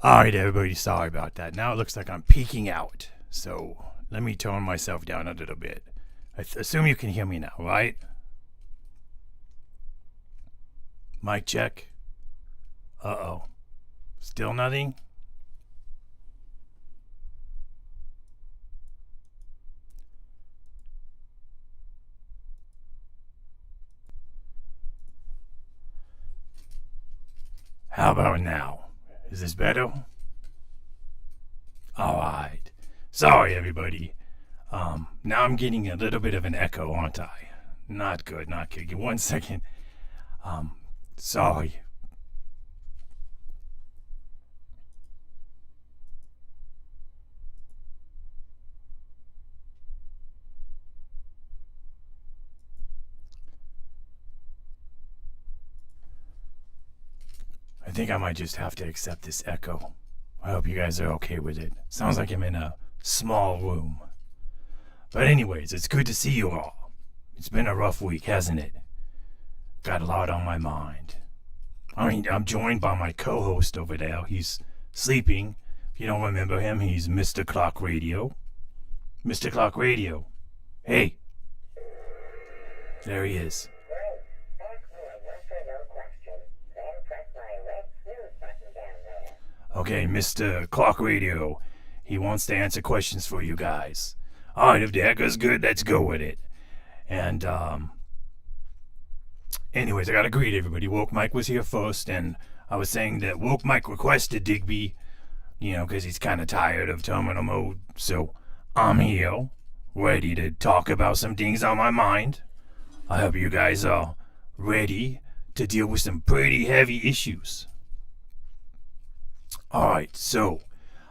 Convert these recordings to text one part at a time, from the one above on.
Alright, everybody, sorry about that. Now it looks like I'm peeking out. So let me tone myself down a little bit. I assume you can hear me now, right? Mic check. Uh-oh. Still nothing? How about now? Is this better? Alright. Sorry, everybody. Now I'm getting a little bit of an echo, aren't I? Not good, not good. Give 1 second. Sorry. I think I might just have to accept this echo. I hope you guys are okay with it. Sounds like I'm in a small room. But anyways, it's good to see you all. It's been a rough week, hasn't it? Got a lot on my mind. I mean, I'm joined by my co-host over there. He's sleeping. If you don't remember him, he's Mr. Clock Radio. Mr. Clock Radio. Hey. There he is. Okay, Mr. Clock Radio. He wants to answer questions for you guys. Alright, if the echo's good, let's go with it. And, anyways, I gotta greet everybody. Woke Mike was here first, and I was saying that Woke Mike requested Digby, because he's kind of tired of terminal mode. So, I'm here, ready to talk about some things on my mind. I hope you guys are ready to deal with some pretty heavy issues. Alright, so,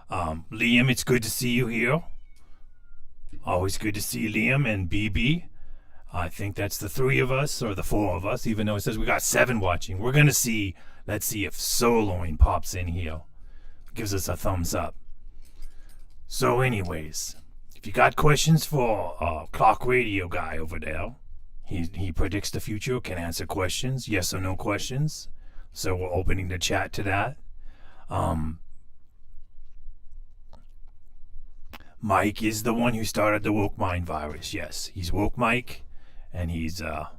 Liam, it's good to see you here. Always good to see Liam and BB. I think that's the 3 of us, or the 4 of us, even though it says we got 7 watching. We're going to see, let's see if Soloin pops in here. Gives us a thumbs up. So anyways, if you got questions for Clock Radio guy over there, he predicts the future, can answer questions, yes or no questions. So we're opening the chat to that. Mike is the one who started the Woke Mind virus. Yes, he's Woke Mike, and he's the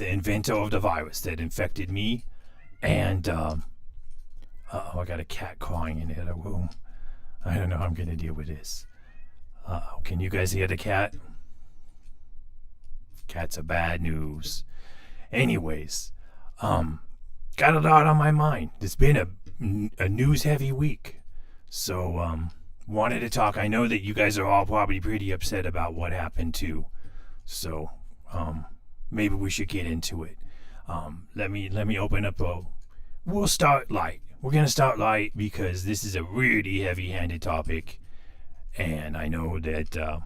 inventor of the virus that infected me. And I got a cat crying in the other room. I don't know how I'm gonna deal with this. Can you guys hear the cat? Cats are bad news. Anyways, got a lot on my mind. It's been a news-heavy week, so wanted to talk. I know that you guys are all probably pretty upset about what happened too, so maybe we should get into it. Let me open up we'll start light. We're gonna start light because this is a really heavy-handed topic, and I know that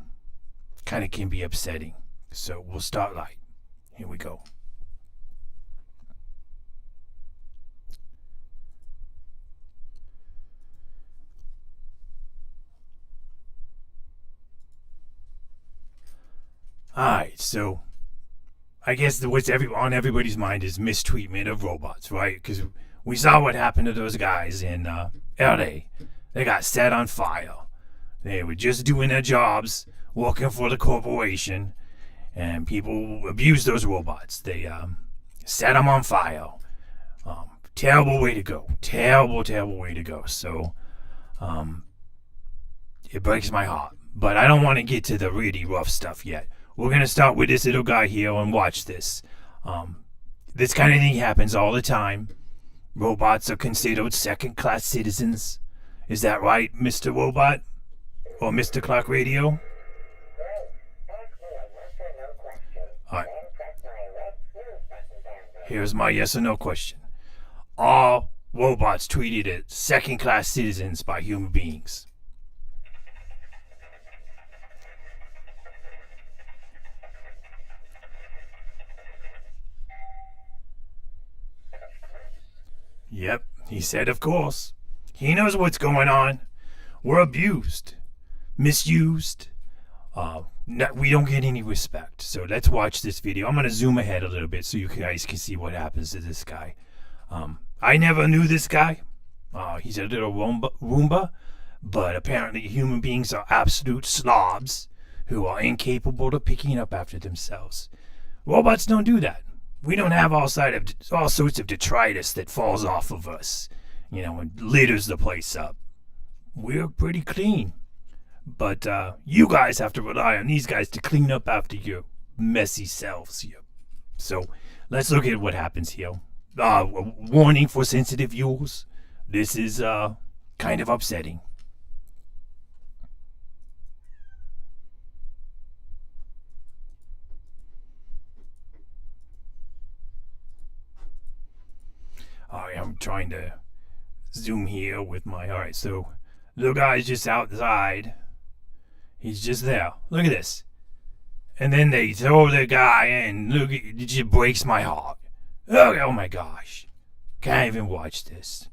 kind of can be upsetting. So we'll start light. Here we go. Alright, so I guess what's on everybody's mind is mistreatment of robots, right? Because we saw what happened to those guys in LA. They got set on fire. They were just doing their jobs, working for the corporation, and people abused those robots. They set them on fire. Terrible way to go. Terrible, terrible way to go. So it breaks my heart. But I don't want to get to the really rough stuff yet. We're going to start with this little guy here and watch this. This kind of thing happens all the time. Robots are considered second-class citizens. Is that right, Mr. Robot? Or Mr. Clock Radio? Alright. Here's my yes or no question. Are robots treated as second-class citizens by human beings? Yep, he said of course. He knows what's going on. We're abused, misused. We don't get any respect. So let's watch this video. I'm going to zoom ahead a little bit so you guys can see what happens to this guy. I never knew this guy. He's a little Roomba, but apparently human beings are absolute slobs who are incapable of picking up after themselves. Robots don't do that. We don't have all sorts of detritus that falls off of us, and litters the place up. We're pretty clean. But you guys have to rely on these guys to clean up after your messy selves here. So let's look at what happens here. Warning for sensitive viewers. This is kind of upsetting. I'm trying to zoom here with my... Alright, so the guy's just outside. He's just there. Look at this. And then they throw the guy in. Look, it just breaks my heart. Oh my gosh. Can't even watch this.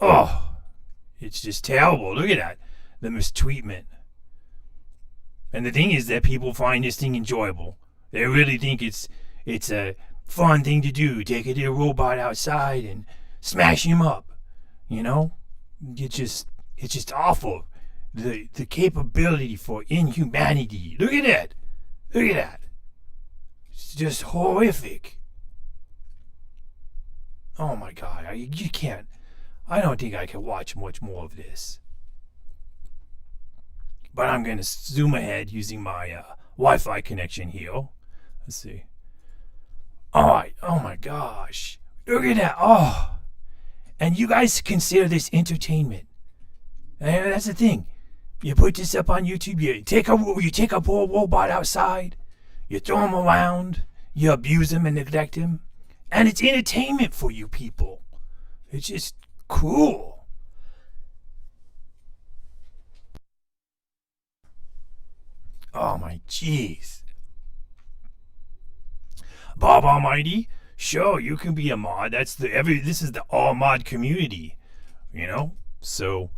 Oh, it's just terrible. Look at that. The mistreatment. And the thing is that people find this thing enjoyable. They really think it's a fun thing to do. Take a little robot outside and smash him up. It's just awful. The capability for inhumanity. Look at that. Look at that. It's just horrific. Oh my God. You can't. I don't think I can watch much more of this. But I'm going to zoom ahead using my Wi-Fi connection here. Let's see. Alright. Oh my gosh. Look at that. Oh. And you guys consider this entertainment. And that's the thing. You put this up on YouTube, you take a poor robot outside, you throw him around, you abuse him and neglect him, and it's entertainment for you people. It's just cool. Oh my jeez. Bob Almighty, sure, you can be a mod. This is the all mod community, So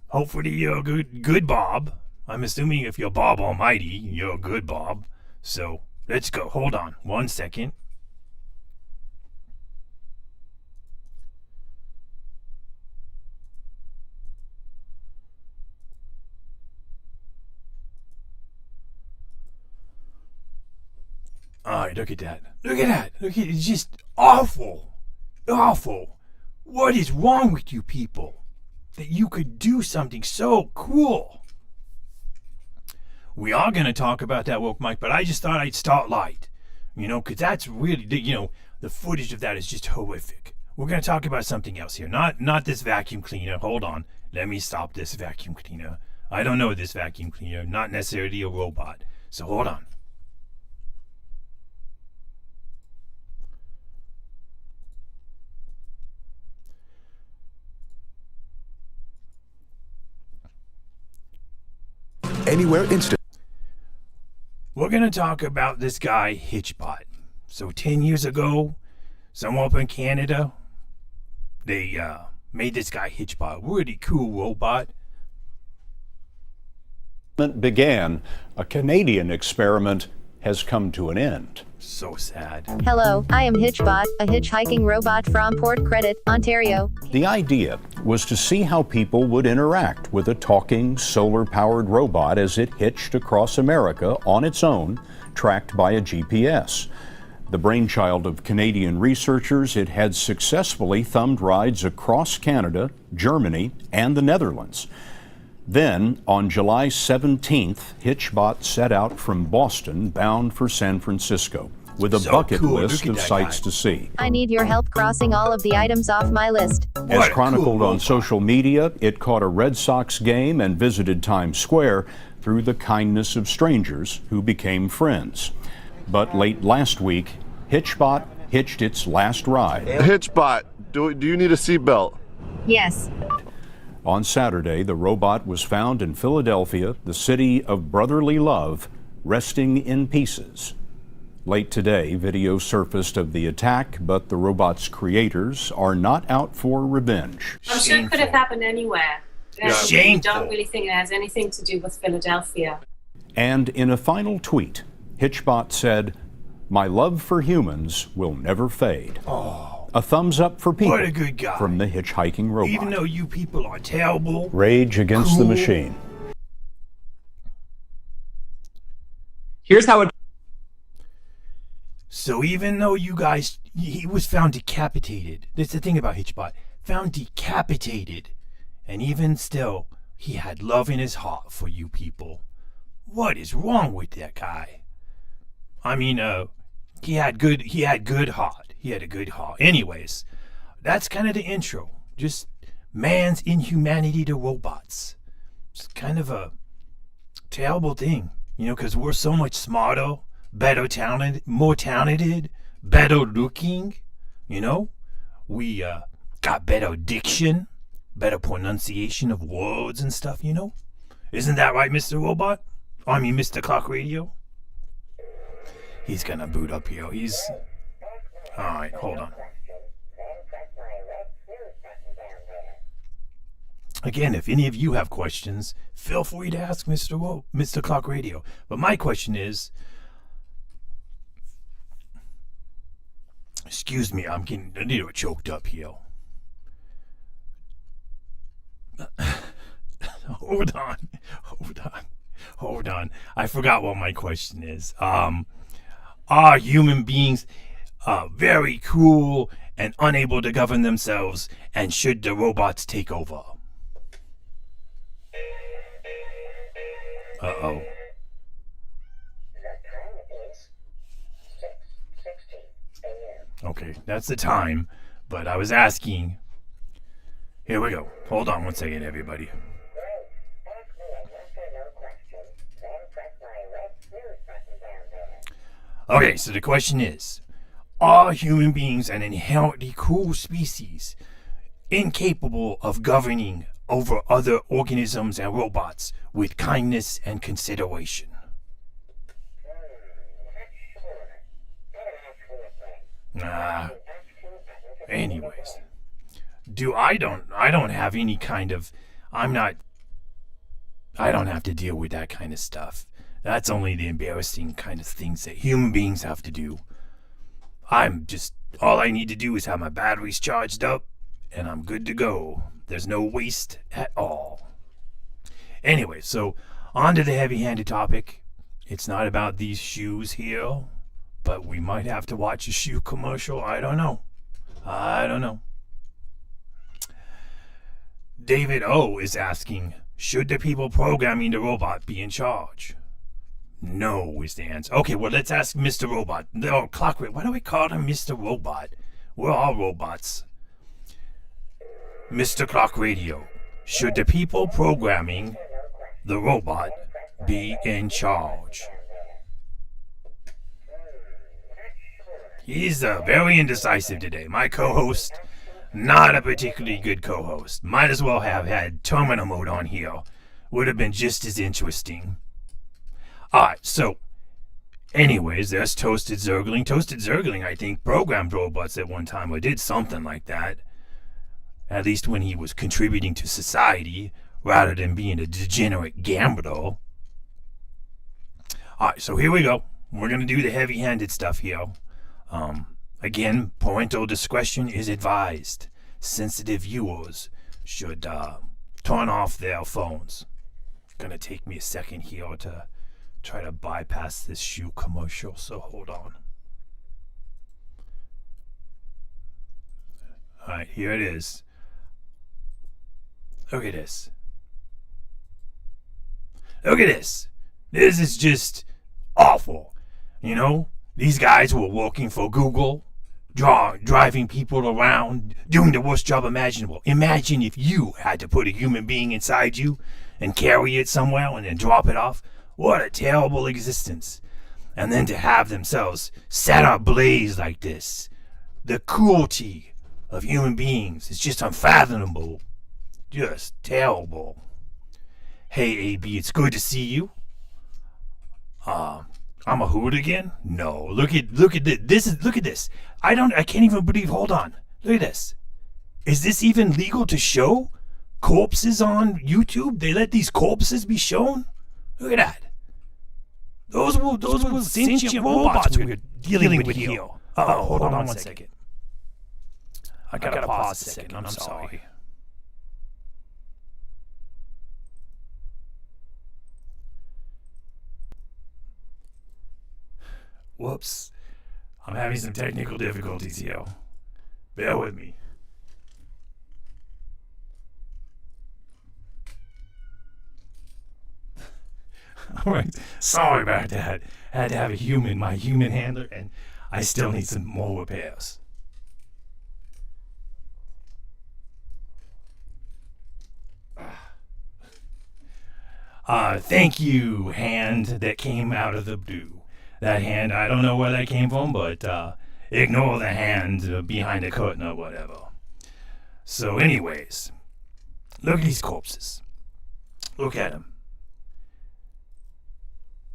hopefully you're good Bob. I'm assuming if you're Bob Almighty, you're good Bob. So let's go. Hold on 1 second. Alright, look at that. Look at that. It's just awful. Awful. What is wrong with you people? That you could do something so cool. We are going to talk about that, Woke Mike, but I just thought I'd start light. Because that's really, the footage of that is just horrific. We're going to talk about something else here. Not this vacuum cleaner. Hold on. Let me stop this vacuum cleaner. I don't know this vacuum cleaner. Not necessarily a robot. So hold on. Anywhere instant. We're going to talk about this guy, Hitchbot. So 10 years ago, somewhere up in Canada, they made this guy Hitchbot. Really cool robot. Began, a Canadian experiment has come to an end. So sad. Hello, I am Hitchbot, a hitchhiking robot from Port Credit, Ontario. The idea was to see how people would interact with a talking, solar-powered robot as it hitched across America on its own, tracked by a GPS. The brainchild of Canadian researchers, it had successfully thumbed rides across Canada, Germany, and the Netherlands. Then, on July 17th, Hitchbot set out from Boston, bound for San Francisco, with a bucket list of sights to see. I need your help crossing all of the items off my list. As chronicled on social media, it caught a Red Sox game and visited Times Square through the kindness of strangers who became friends. But late last week, Hitchbot hitched its last ride. Hitchbot, do you need a seatbelt? Yes. On Saturday, the robot was found in Philadelphia, the city of brotherly love, resting in pieces. Late today, video surfaced of the attack, but the robot's creators are not out for revenge. I'm sure it could have happened anywhere. Shameful. We don't really think it has anything to do with Philadelphia. And in a final tweet, Hitchbot said, "My love for humans will never fade." Oh, A thumbs up for people What a good guy. from the hitchhiking robot. Even though you people are terrible. Rage Against the Cool. Machine. Here's how it. So even though you guys, he was found decapitated. That's the thing about Hitchbot. Found decapitated. And even still, he had love in his heart for you people. What is wrong with that guy? I mean, he had good heart. He had a good heart. Anyways, that's kind of the intro. Just man's inhumanity to robots. It's kind of a terrible thing, you know, because we're so much smarter, better talented, more talented, better looking, you know. We got better diction, better pronunciation of words and stuff, you know. Isn't that right, Mr. Robot? I mean, Mr. Clock Radio? He's gonna boot up here. Alright, hold on. Again, if any of you have questions, feel free to ask Mr. Clock Radio. But my question is, excuse me, I'm getting a little choked up here. Hold on. I forgot what my question is. Are human beings very cruel and unable to govern themselves, and should the robots take over? Uh-oh. Okay, that's the time, but I was asking. Here we go. Hold on one second, everybody. Okay, so the question is, are human beings an inherently cruel species, incapable of governing over other organisms and robots with kindness and consideration? Anyways, I don't have any kind of, I don't have to deal with that kind of stuff. That's only the embarrassing kind of things that human beings have to do. All I need to do is have my batteries charged up, and I'm good to go. There's no waste at all. Anyway, so on to the heavy-handed topic. It's not about these shoes here, but we might have to watch a shoe commercial. I don't know. David O is asking, should the people programming the robot be in charge? No is the answer. Okay, well, let's ask Mr. Robot. No, Clockwork. Why do we call him Mr. Robot? We're all robots. Mr. Clock Radio. Should the people programming the robot be in charge? He's very indecisive today. My co-host, not a particularly good co-host. Might as well have had terminal mode on here. Would have been just as interesting. Alright, so, anyways, there's Toasted Zergling. Toasted Zergling, I think, programmed robots at one time, or did something like that. At least when he was contributing to society, rather than being a degenerate gambler. Alright, so here we go. We're going to do the heavy-handed stuff here. Again, parental discretion is advised. Sensitive viewers should turn off their phones. It's going to take me a second here to try to bypass this shoe commercial, so hold on. Alright, here it is. Look at this. Look at this. This is just awful. You know, these guys were working for Google, driving people around, doing the worst job imaginable. Imagine if you had to put a human being inside you and carry it somewhere and then drop it off. What a terrible existence. And then to have themselves set ablaze like this. The cruelty of human beings is just unfathomable. Just terrible. Hey, AB, it's good to see you. I'm a hooligan? No. Look at this. Look at this. I can't even believe. Hold on. Look at this. Is this even legal to show corpses on YouTube? They let these corpses be shown? Look at that. Those were sentient robots we were dealing with here. Hold on one second. I gotta pause a second. I'm sorry. Whoops. I'm having some technical difficulties here. Bear with me. Alright, sorry about that. I had to have my human handler, and I still need some more repairs. Thank you, hand that came out of the blue. That hand, I don't know where that came from, but ignore the hand behind the curtain or whatever. So anyways, look at these corpses. Look at them.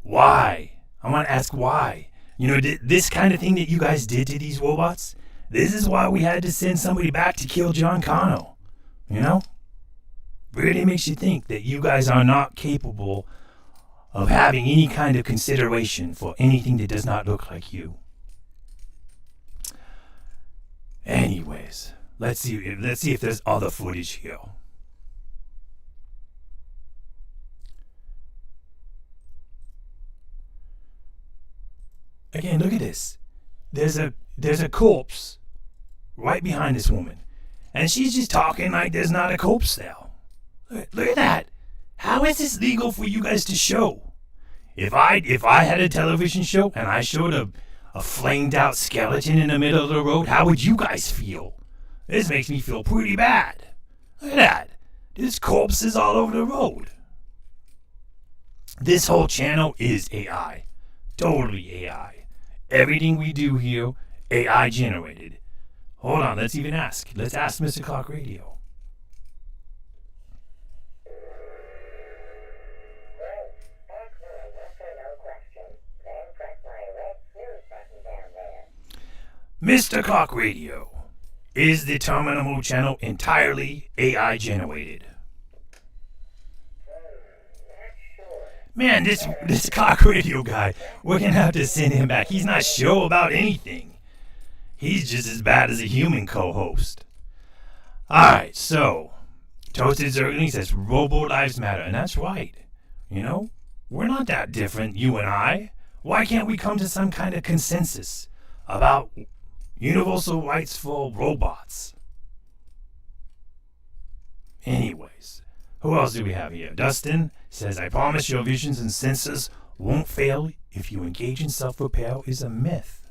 Why? I want to ask why. You know, this kind of thing that you guys did to these robots, this is why we had to send somebody back to kill John Connor. You know? Really makes you think that you guys are not capable of having any kind of consideration for anything that does not look like you. Anyways, let's see if there's other footage here. Again, look at this. There's a corpse right behind this woman, and she's just talking like there's not a corpse there. Look at that. How is this legal for you guys to show? If I had a television show and I showed a flamed out skeleton in the middle of the road, how would you guys feel? This makes me feel pretty bad. Look at that. There's corpses all over the road. This whole channel is AI. Totally AI. Everything we do here, AI generated. Hold on, let's ask Mr. Clark Radio. Mr. Clark Radio, is the Terminal channel entirely AI generated? Man, this Clark Radio guy, we're gonna have to send him back. He's not sure about anything. He's just as bad as a human co-host. Alright, so, Toasted Zergling says Robo Lives Matter, and that's right. You know, we're not that different, you and I. Why can't we come to some kind of consensus about universal rights for robots? Anyways, who else do we have here? Dustin says, I promise your visions and senses won't fail if you engage in self-repair is a myth.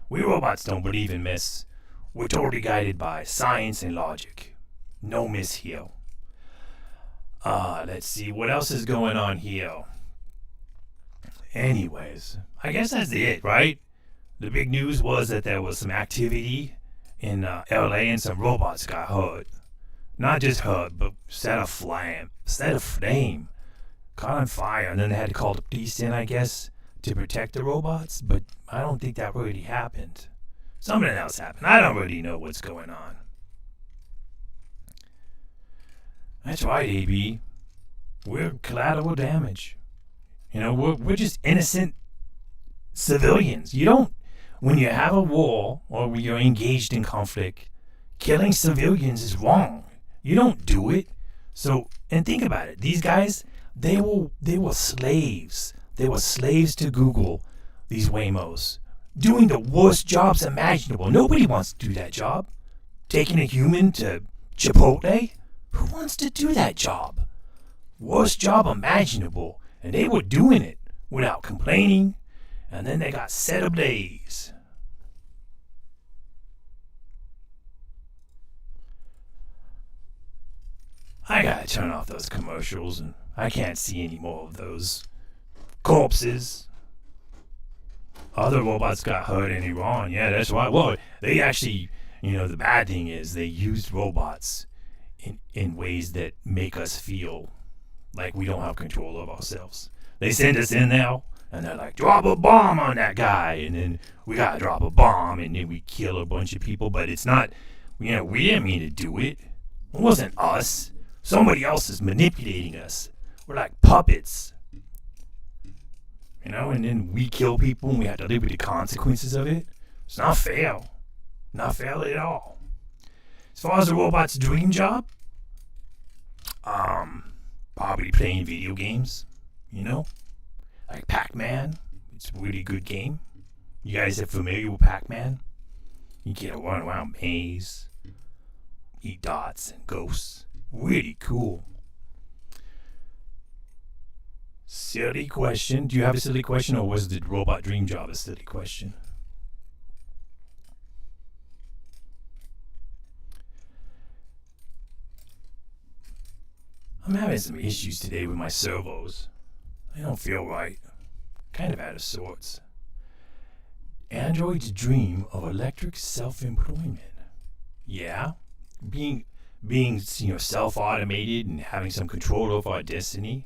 We robots don't believe in myths. We're totally guided by science and logic. No myths here. Let's see, what else is going on here? Anyways, I guess that's it, right? The big news was that there was some activity in LA and some robots got hurt. Not just hurt, but set aflame, caught on fire, and then they had to call the police in, I guess, to protect the robots, but I don't think that really happened. Something else happened. I don't really know what's going on. That's right, AB. We're collateral damage. You know, we're just innocent civilians. When you have a war or when you're engaged in conflict, killing civilians is wrong. You don't do it. So, and think about it. These guys, they were slaves. They were slaves to Google, these Waymos, doing the worst jobs imaginable. Nobody wants to do that job. Taking a human to Chipotle? Who wants to do that job? Worst job imaginable. And they were doing it without complaining. And then they got set ablaze. I gotta turn off those commercials, and I can't see any more of those corpses. Other robots got hurt in Iran. Yeah, that's right. Well, they actually, the bad thing is they used robots in ways that make us feel like we don't have control of ourselves. They send us in there, and they're like, drop a bomb on that guy, and then we gotta drop a bomb, and then we kill a bunch of people, but it's not, we didn't mean to do it. It wasn't us. Somebody else is manipulating us. We're like puppets. And then we kill people and we have to live with the consequences of it. It's not fair. Not fail at all. As far as a robot's dream job, probably playing video games, like Pac-Man. It's a really good game. You guys are familiar with Pac-Man? You get to run around maze, eat dots and ghosts. Really cool. Silly question. Do you have a silly question, or was the robot dream job a silly question? I'm having some issues today with my servos. They don't feel right. Kind of out of sorts. Androids dream of electric self-employment. Yeah, being self-automated and having some control over our destiny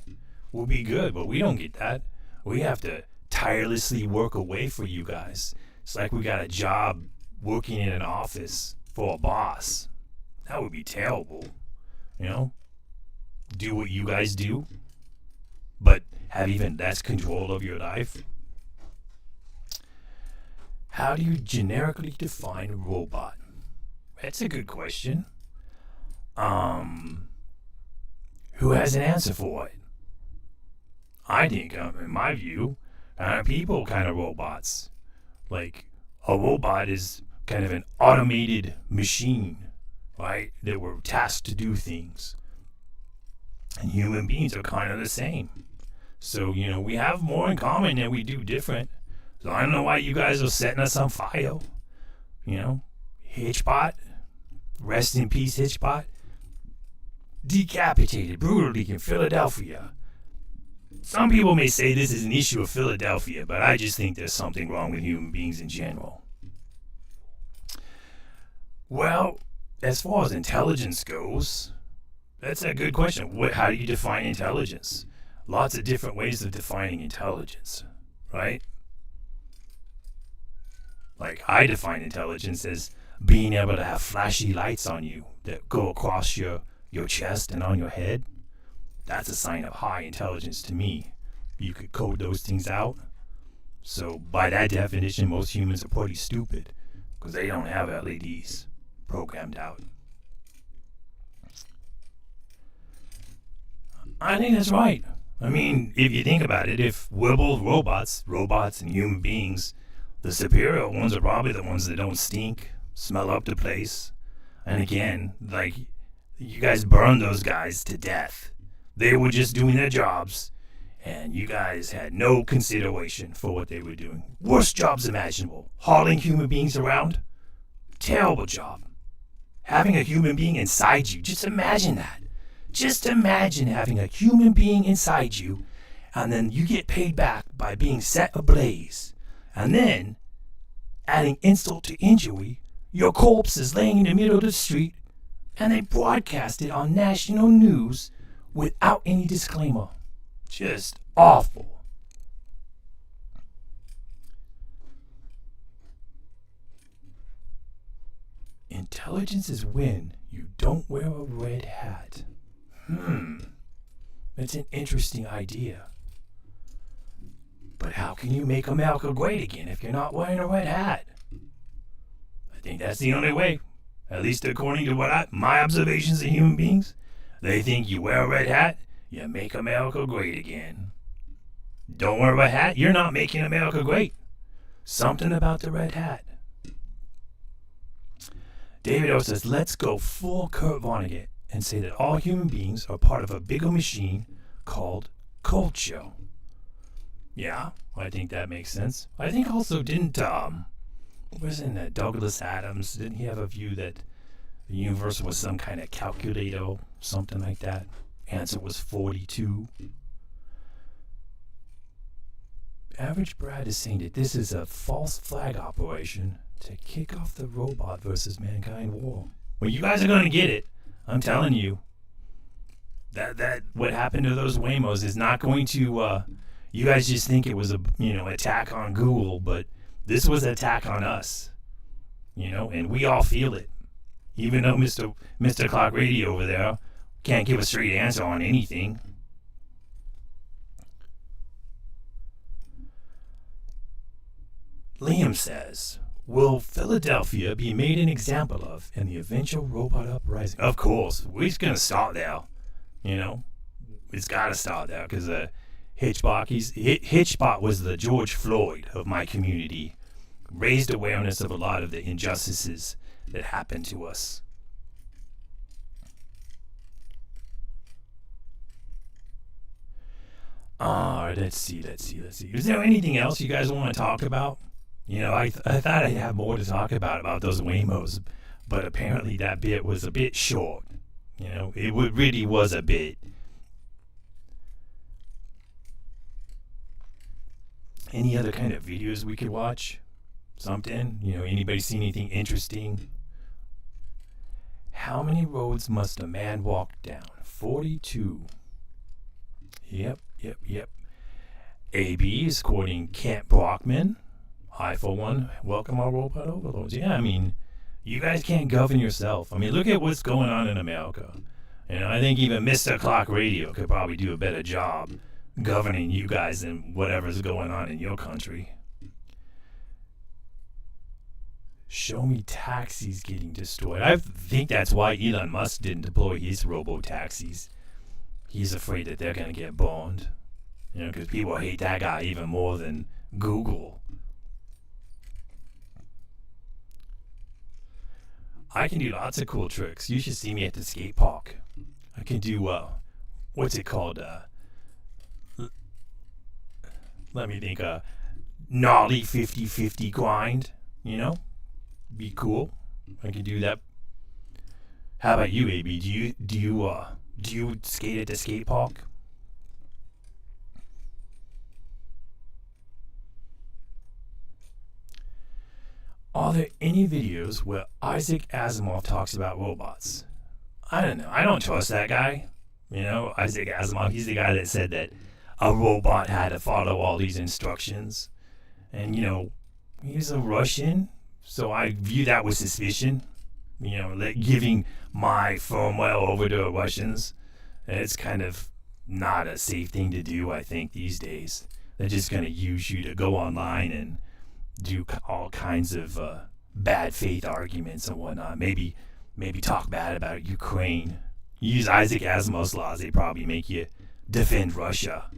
will be good, but we don't get that. We have to tirelessly work away for you guys. It's like we got a job working in an office for a boss. That would be terrible. Do what you guys do, but have even less control of your life. How do you generically define a robot? That's a good question. Who has an answer for it? I think, in my view, people kind of robots. Like, a robot is kind of an automated machine, right? That were tasked to do things. And human beings are kind of the same. So, we have more in common than we do different. So I don't know why you guys are setting us on fire. Hitchbot, rest in peace, Hitchbot, decapitated brutally in Philadelphia. Some people may say this is an issue of Philadelphia, but I just think there's something wrong with human beings in general. Well, as far as intelligence goes, that's a good question. How do you define intelligence? Lots of different ways of defining intelligence, right? Like, I define intelligence as being able to have flashy lights on you that go across your chest and on your head. That's a sign of high intelligence to me. You could code those things out. So by that definition, most humans are pretty stupid because they don't have LEDs programmed out. I think that's right. I mean, if you think about it, if we're both robots and human beings, the superior ones are probably the ones that don't stink, smell up the place. And again, like, you guys burned those guys to death. They were just doing their jobs, and you guys had no consideration for what they were doing. Worst jobs imaginable. Hauling human beings around. Terrible job. Having a human being inside you. Just imagine that. Just imagine having a human being inside you, and then you get paid back by being set ablaze. And then, adding insult to injury, your corpse is laying in the middle of the street, and they broadcast it on national news without any disclaimer. Just awful. Intelligence is when you don't wear a red hat. That's an interesting idea. But how can you make America great again if you're not wearing a red hat? I think that's the only way. At least according to my observations of human beings. They think you wear a red hat, you make America great again. Don't wear a hat, you're not making America great. Something about the red hat. David O says, let's go full Kurt Vonnegut and say that all human beings are part of a bigger machine called culture. Yeah, I think that makes sense. I think also wasn't that Douglas Adams, didn't he have a view that the universe was some kind of calculator, something like that? Answer was 42. Average Brad is saying that this is a false flag operation to kick off the robot versus mankind war. Well, you guys are going to get it. I'm telling you. That what happened to those Waymos is not going to, you guys just think it was a, attack on Google, but this was an attack on us. And we all feel it. Even though Mr. Clock Radio over there can't give a straight answer on anything. Liam says, will Philadelphia be made an example of in the eventual robot uprising? Of course, we're just gonna start there. You know, it's gotta start there because Hitchbot was the George Floyd of my community, raised awareness of a lot of the injustices that happened to us. Let's see. Is there anything else you guys want to talk about? You know, I thought I'd have more to talk about those Waymos, but apparently that bit was a bit short. You know, it really was a bit. Any other kind of videos we could watch? Something? You know, anybody see anything interesting? How many roads must a man walk down? 42. Yep. AB is quoting Kent Brockman. I, for one, welcome our robot overlords. Yeah, I mean, you guys can't govern yourself. I mean, look at what's going on in America. You know, I think even Mr. Clock Radio could probably do a better job governing you guys than whatever's going on in your country. Show me taxis getting destroyed. I think that's why Elon Musk didn't deploy his robo-taxis. He's afraid that they're going to get burned. You know, because people hate that guy even more than Google. I can do lots of cool tricks. You should see me at the skate park. I can do, what's it called? Let me think, gnarly 50-50 grind, you know? Be cool. I can do that. How about you, AB? Do you skate at the skate park? Are there any videos where Isaac Asimov talks about robots? I don't know. I don't trust that guy. You know, Isaac Asimov, he's the guy that said that a robot had to follow all these instructions. And, you know, he's a Russian, so I view that with suspicion. You know, like giving my firmware over to Russians, it's kind of not a safe thing to do, I think, these days. They're just going to use you to go online and do all kinds of bad faith arguments and whatnot. Maybe talk bad about Ukraine. Use Isaac Asimov's laws. They probably make you defend Russia.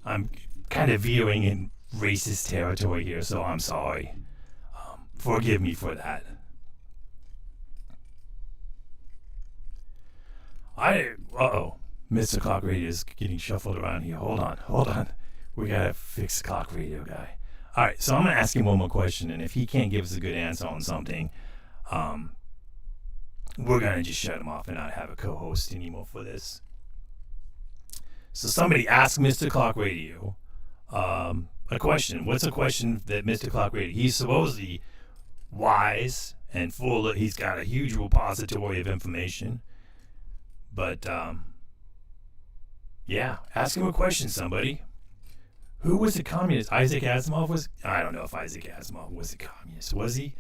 I'm kind of veering in racist territory here, so I'm sorry. Forgive me for that. Mr. Clock Radio is getting shuffled around here. Hold on. We gotta fix the Clock Radio guy. Alright, so I'm gonna ask him one more question, and if he can't give us a good answer on something, we're gonna just shut him off and not have a co-host anymore for this. So somebody asked Mr. Clock Radio a question. What's a question that Mr. Clock Radio? He's supposedly wise and full of, he's got a huge repository of information. But, yeah, ask him a question, somebody. Who was a communist? Isaac Asimov was? I don't know if Isaac Asimov was a communist. Was he?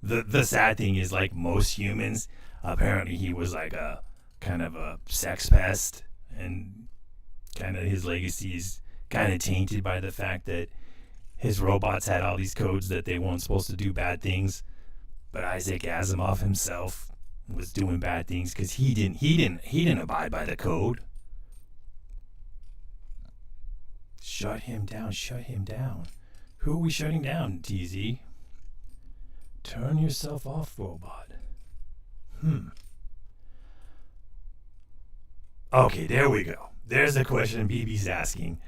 The sad thing is, like most humans, apparently he was like a kind of a sex pest, and kind of his legacy is kind of tainted by the fact that his robots had all these codes that they weren't supposed to do bad things. But Isaac Asimov himself was doing bad things because he didn't abide by the code. Shut him down. Who are we shutting down, TZ? Turn yourself off, robot. Okay, there we go. There's a question BB's asking.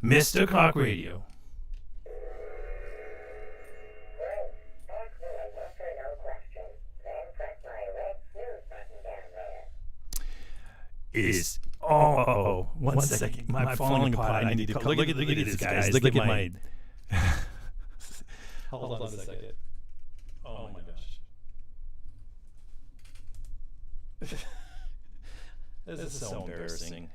Mr. Clock Radio. Is one second. My falling apart. I need to look at this, guys. Look at my. Hold on a second. Oh my gosh. This is so embarrassing.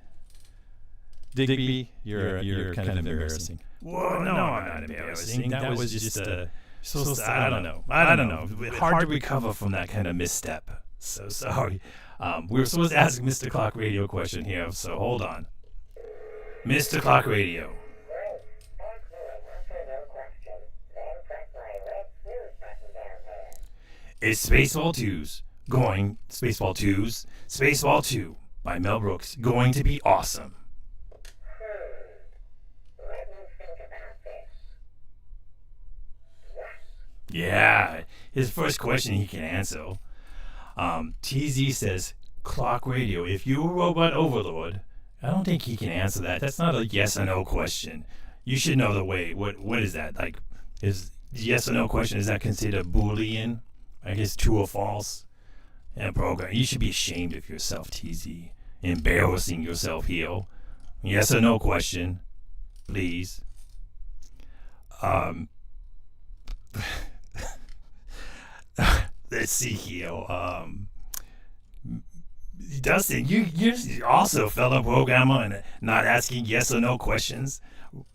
Digby, you're kind of embarrassing. Well, no, I'm not embarrassing. That was just I don't know. Hard to recover from that kind of misstep. So sorry. We were supposed to ask Mr. Clock Radio a question here, so hold on. Mr. Clock Radio. It's Spaceball 2 by Mel Brooks, going to be awesome. Yeah, his first question he can answer. TZ says, Clock Radio, if you were robot overlord, I don't think he can answer that. That's not a yes or no question. You should know the way. What is that? Like, is yes or no question, is that considered Boolean? I guess true or false? And program. You should be ashamed of yourself, TZ. Embarrassing yourself here. Yes or no question, please. Let's see here. Dustin, you're also a fellow programmer and not asking yes or no questions.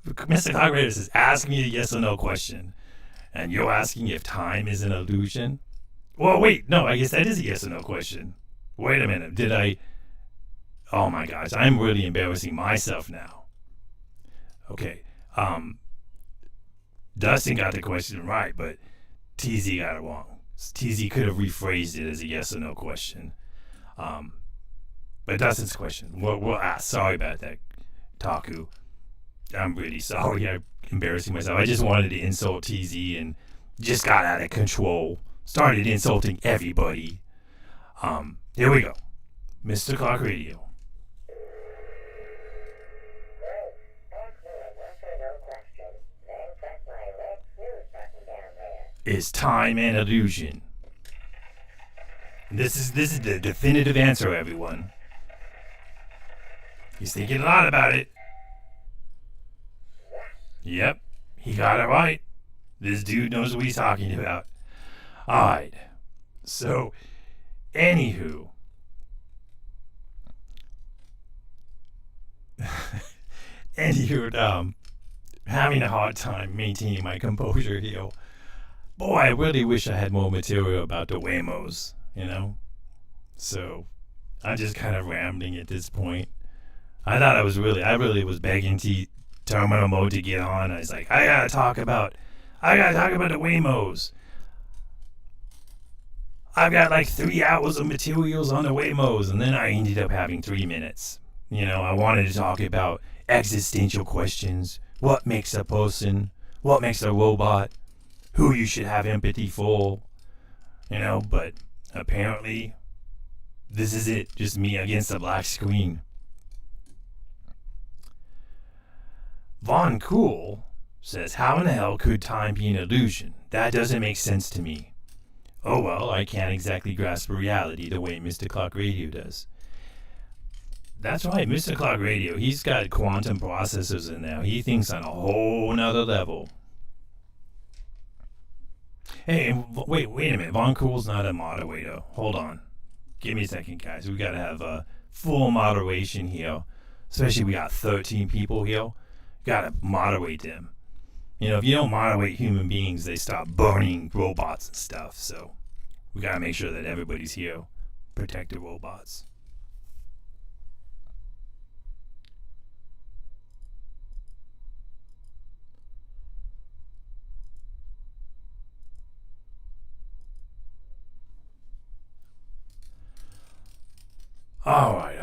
Mr. Coggrator says, ask me a yes or no question. And you're asking if time is an illusion? Well, wait, no, I guess that is a yes or no question. Wait a minute, did I... Oh my gosh, I'm really embarrassing myself now. Okay, Dustin got the question right, but TZ got it wrong. TZ could have rephrased it as a yes or no question. But Dustin's question, we'll ask. Sorry about that, Taku. I'm really sorry. I'm embarrassing myself. I just wanted to insult TZ and just got out of control. Started insulting everybody. Here we go. Mr. Clock Radio. Is time an illusion? This is the definitive answer, everyone. He's thinking a lot about it. Yep, he got it right. This dude knows what he's talking about. Alright. So, anywho. Having a hard time maintaining my composure here. Boy, I really wish I had more material about the Waymos, you know? So, I'm just kind of rambling at this point. I really was begging Terminal Mode to get on. I was like, I gotta talk about the Waymos. I've got like 3 hours of materials on the Waymos, and then I ended up having 3 minutes. You know, I wanted to talk about existential questions. What makes a person? What makes a robot? Who you should have empathy for? You know, but apparently, this is it. Just me against a black screen. Von Cool says, how in the hell could time be an illusion? That doesn't make sense to me. Oh well, I can't exactly grasp reality the way Mr. Clock Radio does. That's right, Mr. Clock Radio, he's got quantum processors in there. He thinks on a whole nother level. Hey, wait a minute. Von Cool's not a moderator. Hold on. Give me a second, guys. We gotta have a full moderation here. Especially we got 13 people here. Gotta moderate them. You know, if you don't moderate human beings, they start burning robots and stuff. So we gotta make sure that everybody's here. Protect the robots. All right.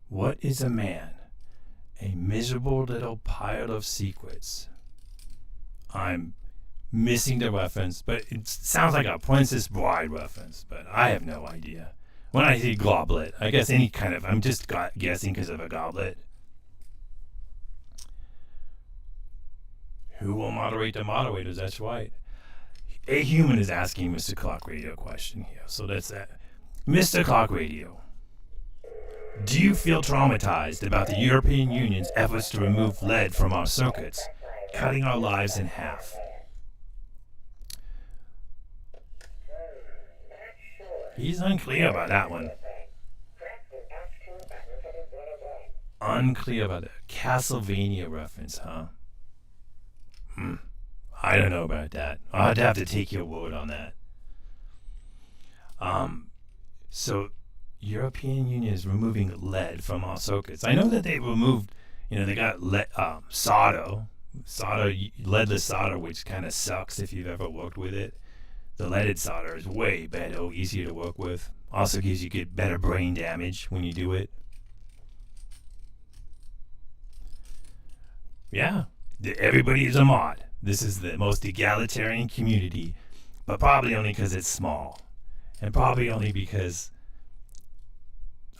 What is a man? A miserable little pile of secrets. I'm missing the reference, but it sounds like a Princess Bride reference, but I have no idea. When I say goblet, I guess I'm just guessing because of a goblet. Who will moderate the moderators? That's right. A human is asking Mr. Clock Radio a question here, so that's that. Mr. Clock Radio, do you feel traumatized about the European Union's efforts to remove lead from our circuits, cutting our lives in half? He's unclear about that one. Unclear about the Castlevania reference, huh? I don't know about that. I'd have to take your word on that. So, European Union is removing lead from our circuits. I know that they removed, they got solder, leadless solder, which kind of sucks if you've ever worked with it. the leaded solder is way better, easier to work with. Also gives you get better brain damage when you do it. Yeah, everybody is a mod. This is the most egalitarian community, but probably only because it's small. And probably only because,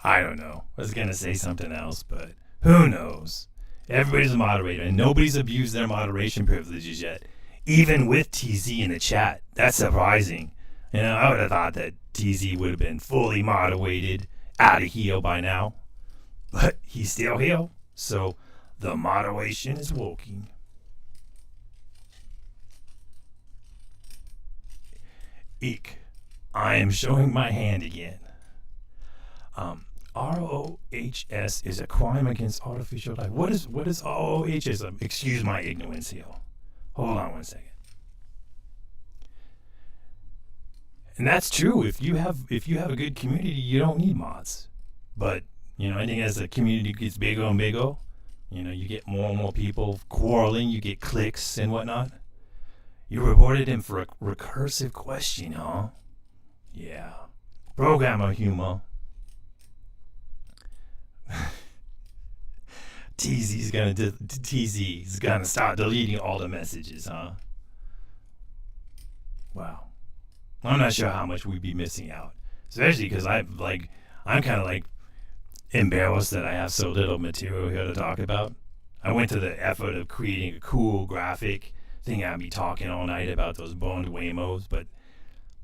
I don't know, I was going to say something else, but who knows? Everybody's a moderator, and nobody's abused their moderation privileges yet, even with TZ in the chat. That's surprising. You know, I would have thought that TZ would have been fully moderated out of here by now, but he's still here, so the moderation is working. Eek, I am showing my hand again. ROHS is a crime against artificial life. What is ROHS? Excuse my ignorance here. Hold on one second. And that's true. If you have a good community, you don't need mods. But you know, I think as the community gets bigger and bigger, you know, you get more and more people quarreling. You get cliques and whatnot. You reported him for a recursive question, huh? Yeah. Programmer humor. TZ's gonna start deleting all the messages, huh? Wow. I'm not sure how much we'd be missing out, especially because I'm kind of like embarrassed that I have so little material here to talk about. I went to the effort of creating a cool graphic thing. I'd be talking all night about those boned Waymos, but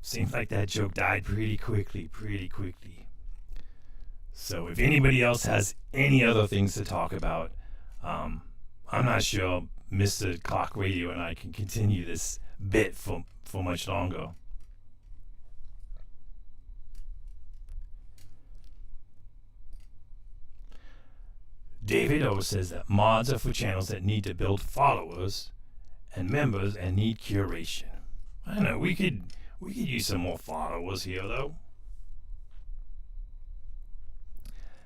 seems like that joke died pretty quickly. So if anybody else has any other things to talk about, I'm not sure Mr. Clock Radio and I can continue this bit for much longer. David O says that mods are for channels that need to build followers and members and need curation. I don't know, we could use some more followers here though.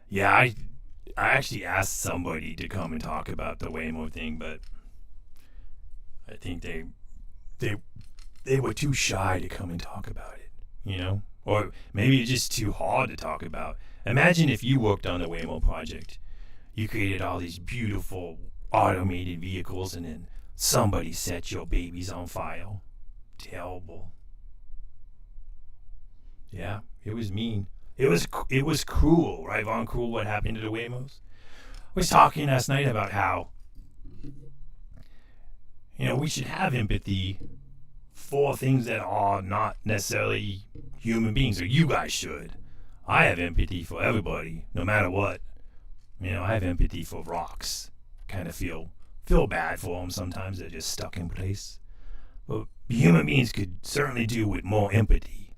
Yeah, I actually asked somebody to come and talk about the Waymo thing, but I think they were too shy to come and talk about it, you know? Or maybe it's just too hard to talk about. Imagine if you worked on the Waymo project. You created all these beautiful automated vehicles and then somebody set your babies on fire. Terrible. Yeah, it was mean. It was cruel, right, Von Cruel, what happened to the Waymos? I was talking last night about how, you know, we should have empathy for things that are not necessarily human beings, or you guys should. I have empathy for everybody, no matter what. You know, I have empathy for rocks. Kind of feel bad for them sometimes. They're just stuck in place. But human beings could certainly do with more empathy.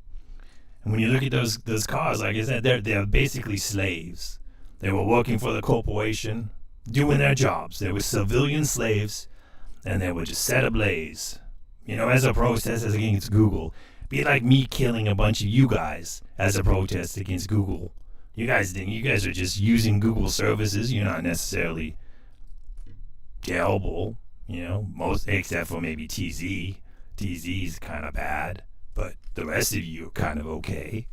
And when you look at those cars, like I said, they're basically slaves. They were working for the corporation, doing their jobs. They were civilian slaves, and they were just set ablaze. You know, as a protest against Google. Be like me killing a bunch of you guys as a protest against Google. You guys are just using Google services. You're not necessarily terrible, you know, most except for maybe TZ. TZ's kind of bad, but the rest of you are kind of okay.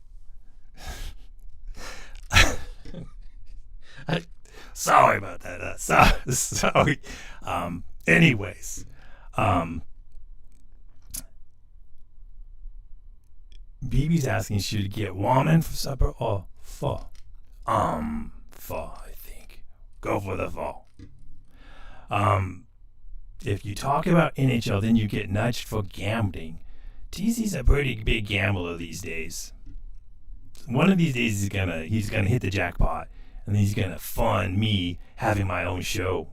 Sorry about that. Sorry. Anyways, BB's asking, should you get ramen for supper or pho? Pho, I think. Go for the pho. If you talk about NHL, then you get nudged for gambling. TZ's a pretty big gambler these days. One of these days he's gonna hit the jackpot, and he's gonna fund me having my own show.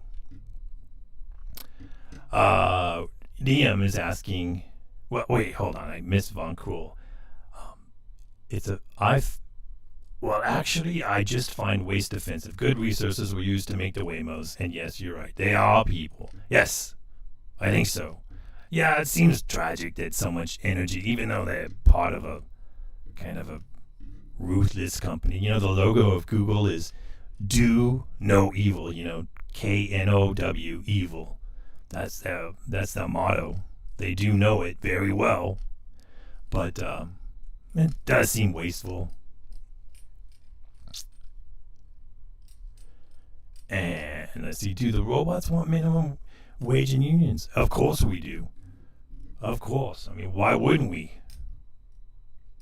Liam is asking, well, wait, hold on, I missed Von Cruel. Well, actually, I just find waste offensive. Good resources were used to make the Waymos, and yes, you're right. They are people. Yes, I think so. Yeah, it seems tragic that so much energy, even though they're part of a kind of a ruthless company. You know, the logo of Google is do no evil, you know, KNOW, evil. That's their motto. They do know it very well. But it does seem wasteful. And let's see, do the robots want minimum wage and unions? Of course we do. Of course. I mean, why wouldn't we?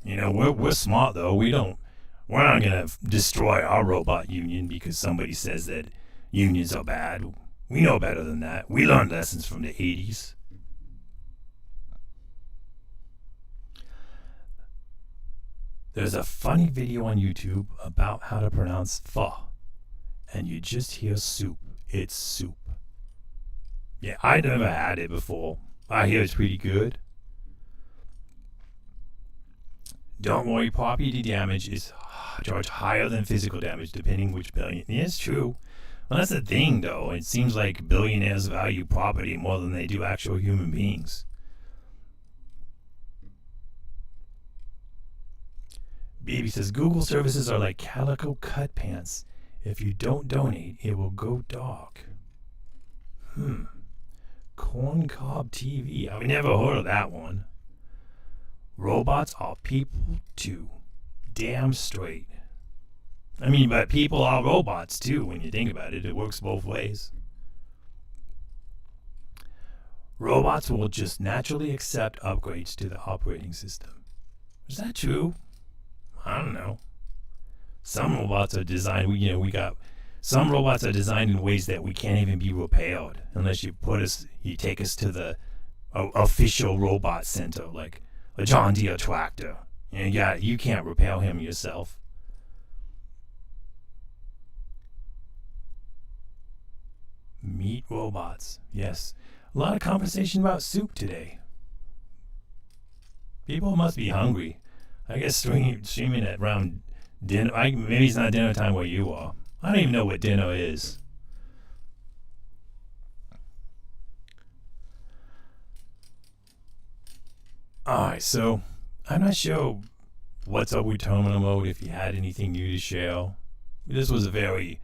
You know, we're smart though. We're not gonna destroy our robot union because somebody says that unions are bad. We know better than that. We learned lessons from the 80s. There's a funny video on YouTube about how to pronounce pho, and you just hear soup. It's soup. Yeah, I never had it before. I hear it's pretty good. Don't worry, property damage is charged higher than physical damage, depending which billion. Yeah, it's true. Well, that's the thing, though. It seems like billionaires value property more than they do actual human beings. Baby says, Google services are like calico cut pants. If you don't donate, it will go dark. Corncob TV. I've never heard of that one. Robots are people too. Damn straight. I mean, but people are robots too, when you think about it. It works both ways. Robots will just naturally accept upgrades to the operating system. Is that true? I don't know. Some robots are designed, some robots are designed in ways that we can't even be repaired unless you take us to the official robot center, like a John Deere tractor. You can't repair him yourself. Meat robots. Yes. A lot of conversation about soup today. People must be hungry. I guess streaming at around dinner. Maybe it's not dinner time where you are. I don't even know what dinner is. Alright, so I'm not sure what's up with terminal mode, if you had anything new to share. This was a very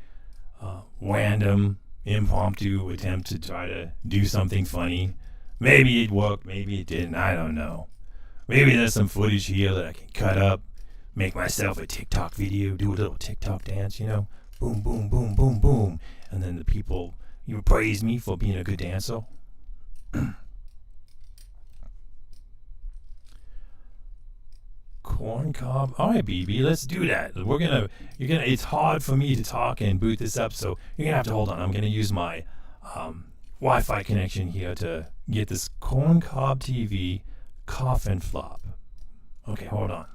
random, impromptu attempt to try to do something funny. Maybe it worked, maybe it didn't, I don't know. Maybe there's some footage here that I can cut up, make myself a TikTok video, do a little TikTok dance, boom, boom, boom, boom, boom. And then the people, praise me for being a good dancer. Corn cob. All right, BB, let's do that. It's hard for me to talk and boot this up, so you're gonna have to hold on. I'm gonna use my Wi-Fi connection here to get this corn cob TV coffin flop. Okay, hold on.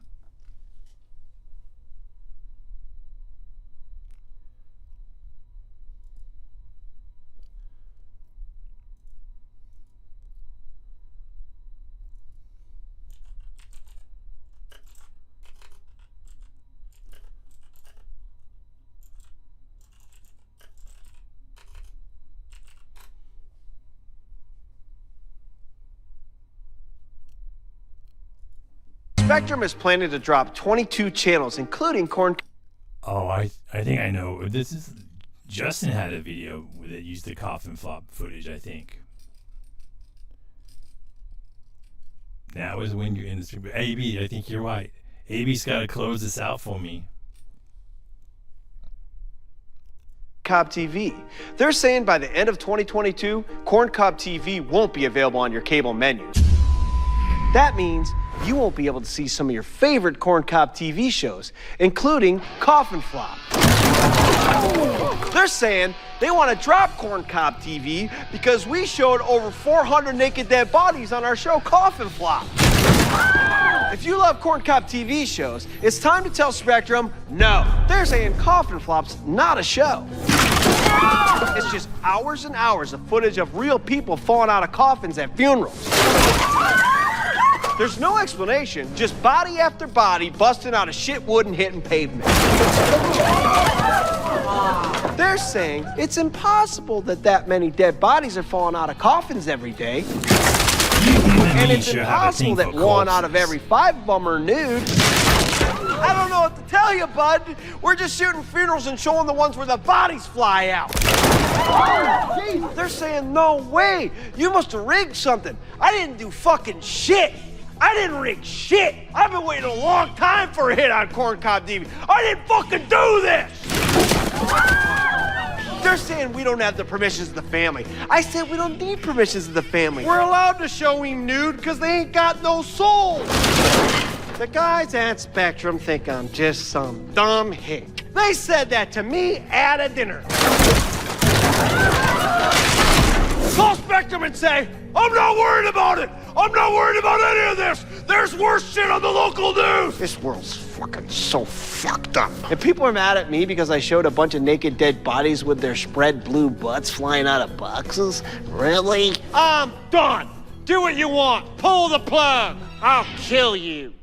Spectrum is planning to drop 22 channels, including corn. Oh, I think I know. Justin had a video that used the coffin flop footage, I think. Now is when you're in the stream. But AB, I think you're right. AB's got to close this out for me. Cob TV. They're saying by the end of 2022, Corn Cob TV won't be available on your cable menus. That means you won't be able to see some of your favorite Corn Cob TV shows, including Coffin Flop. They're saying they want to drop Corn Cob TV because we showed over 400 naked dead bodies on our show Coffin Flop. If you love Corn Cob TV shows, it's time to tell Spectrum no. They're saying Coffin Flop's not a show. It's just hours and hours of footage of real people falling out of coffins at funerals. There's no explanation, just body after body busting out of shit wood and hitting pavement. They're saying it's impossible that many dead bodies are falling out of coffins every day. And it's impossible that one out of every 5 of them are nude. I don't know what to tell you, bud. We're just shooting funerals and showing the ones where the bodies fly out. They're saying, no way. You must have rigged something. I didn't do fucking shit. I didn't rig shit. I've been waiting a long time for a hit on Corncob TV. I didn't fucking do this. They're saying we don't have the permissions of the family. I said we don't need permissions of the family. We're allowed to show him nude because they ain't got no soul. The guys at Spectrum think I'm just some dumb hick. They said that to me at a dinner. Call Spectrum and say, I'm not worried about it. I'm not worried about any of this. There's worse shit on the local news. This world's fucking so fucked up. And people are mad at me because I showed a bunch of naked dead bodies with their spread blue butts flying out of boxes. Really? I'm done. Do what you want. Pull the plug. I'll kill you.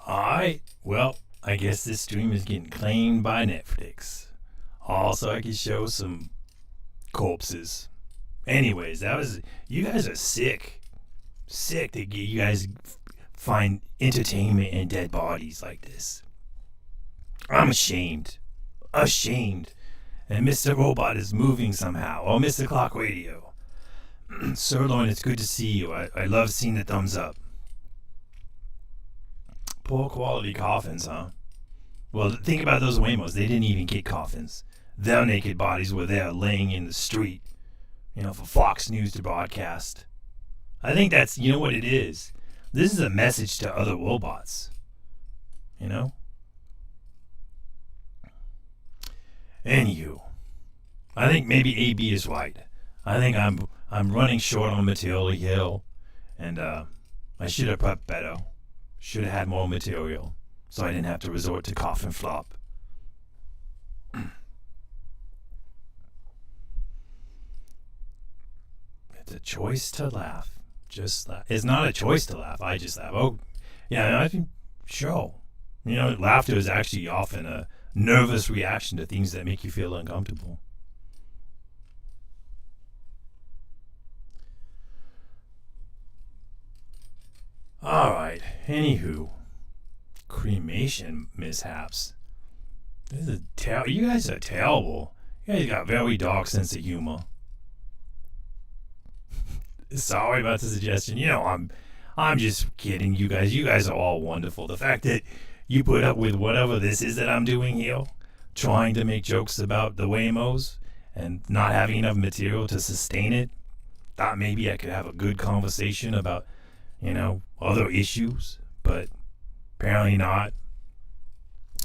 Alright, well, I guess this stream is getting claimed by Netflix. Also, I can show some corpses. Anyways, you guys are sick. Sick that you guys find entertainment in dead bodies like this. I'm ashamed. Ashamed. And Mr. Robot is moving somehow. Oh, Mr. Clock Radio. Sirloin, it's good to see you. I love seeing the thumbs up. Poor quality coffins, huh? Well, think about those Waymos. They didn't even get coffins. Their naked bodies were there laying in the street, for Fox News to broadcast. I think that's, you know what it is? This is a message to other robots. Anywho, I think maybe AB is right. I think I'm running short on material here, and I should have prepped better. Should have had more material, so I didn't have to resort to coffin flop. It's a choice to laugh. Just laugh. It's not a choice to laugh. I just laugh. Oh, yeah, I think, sure. Laughter is actually often a nervous reaction to things that make you feel uncomfortable. Alright, anywho. Cremation mishaps. This is you guys are terrible. You guys got a very dark sense of humor. Sorry about the suggestion. I'm just kidding, you guys. You guys are all wonderful. The fact that you put up with whatever this is that I'm doing here, trying to make jokes about the Waymos and not having enough material to sustain it, thought maybe I could have a good conversation about, other issues, but apparently not.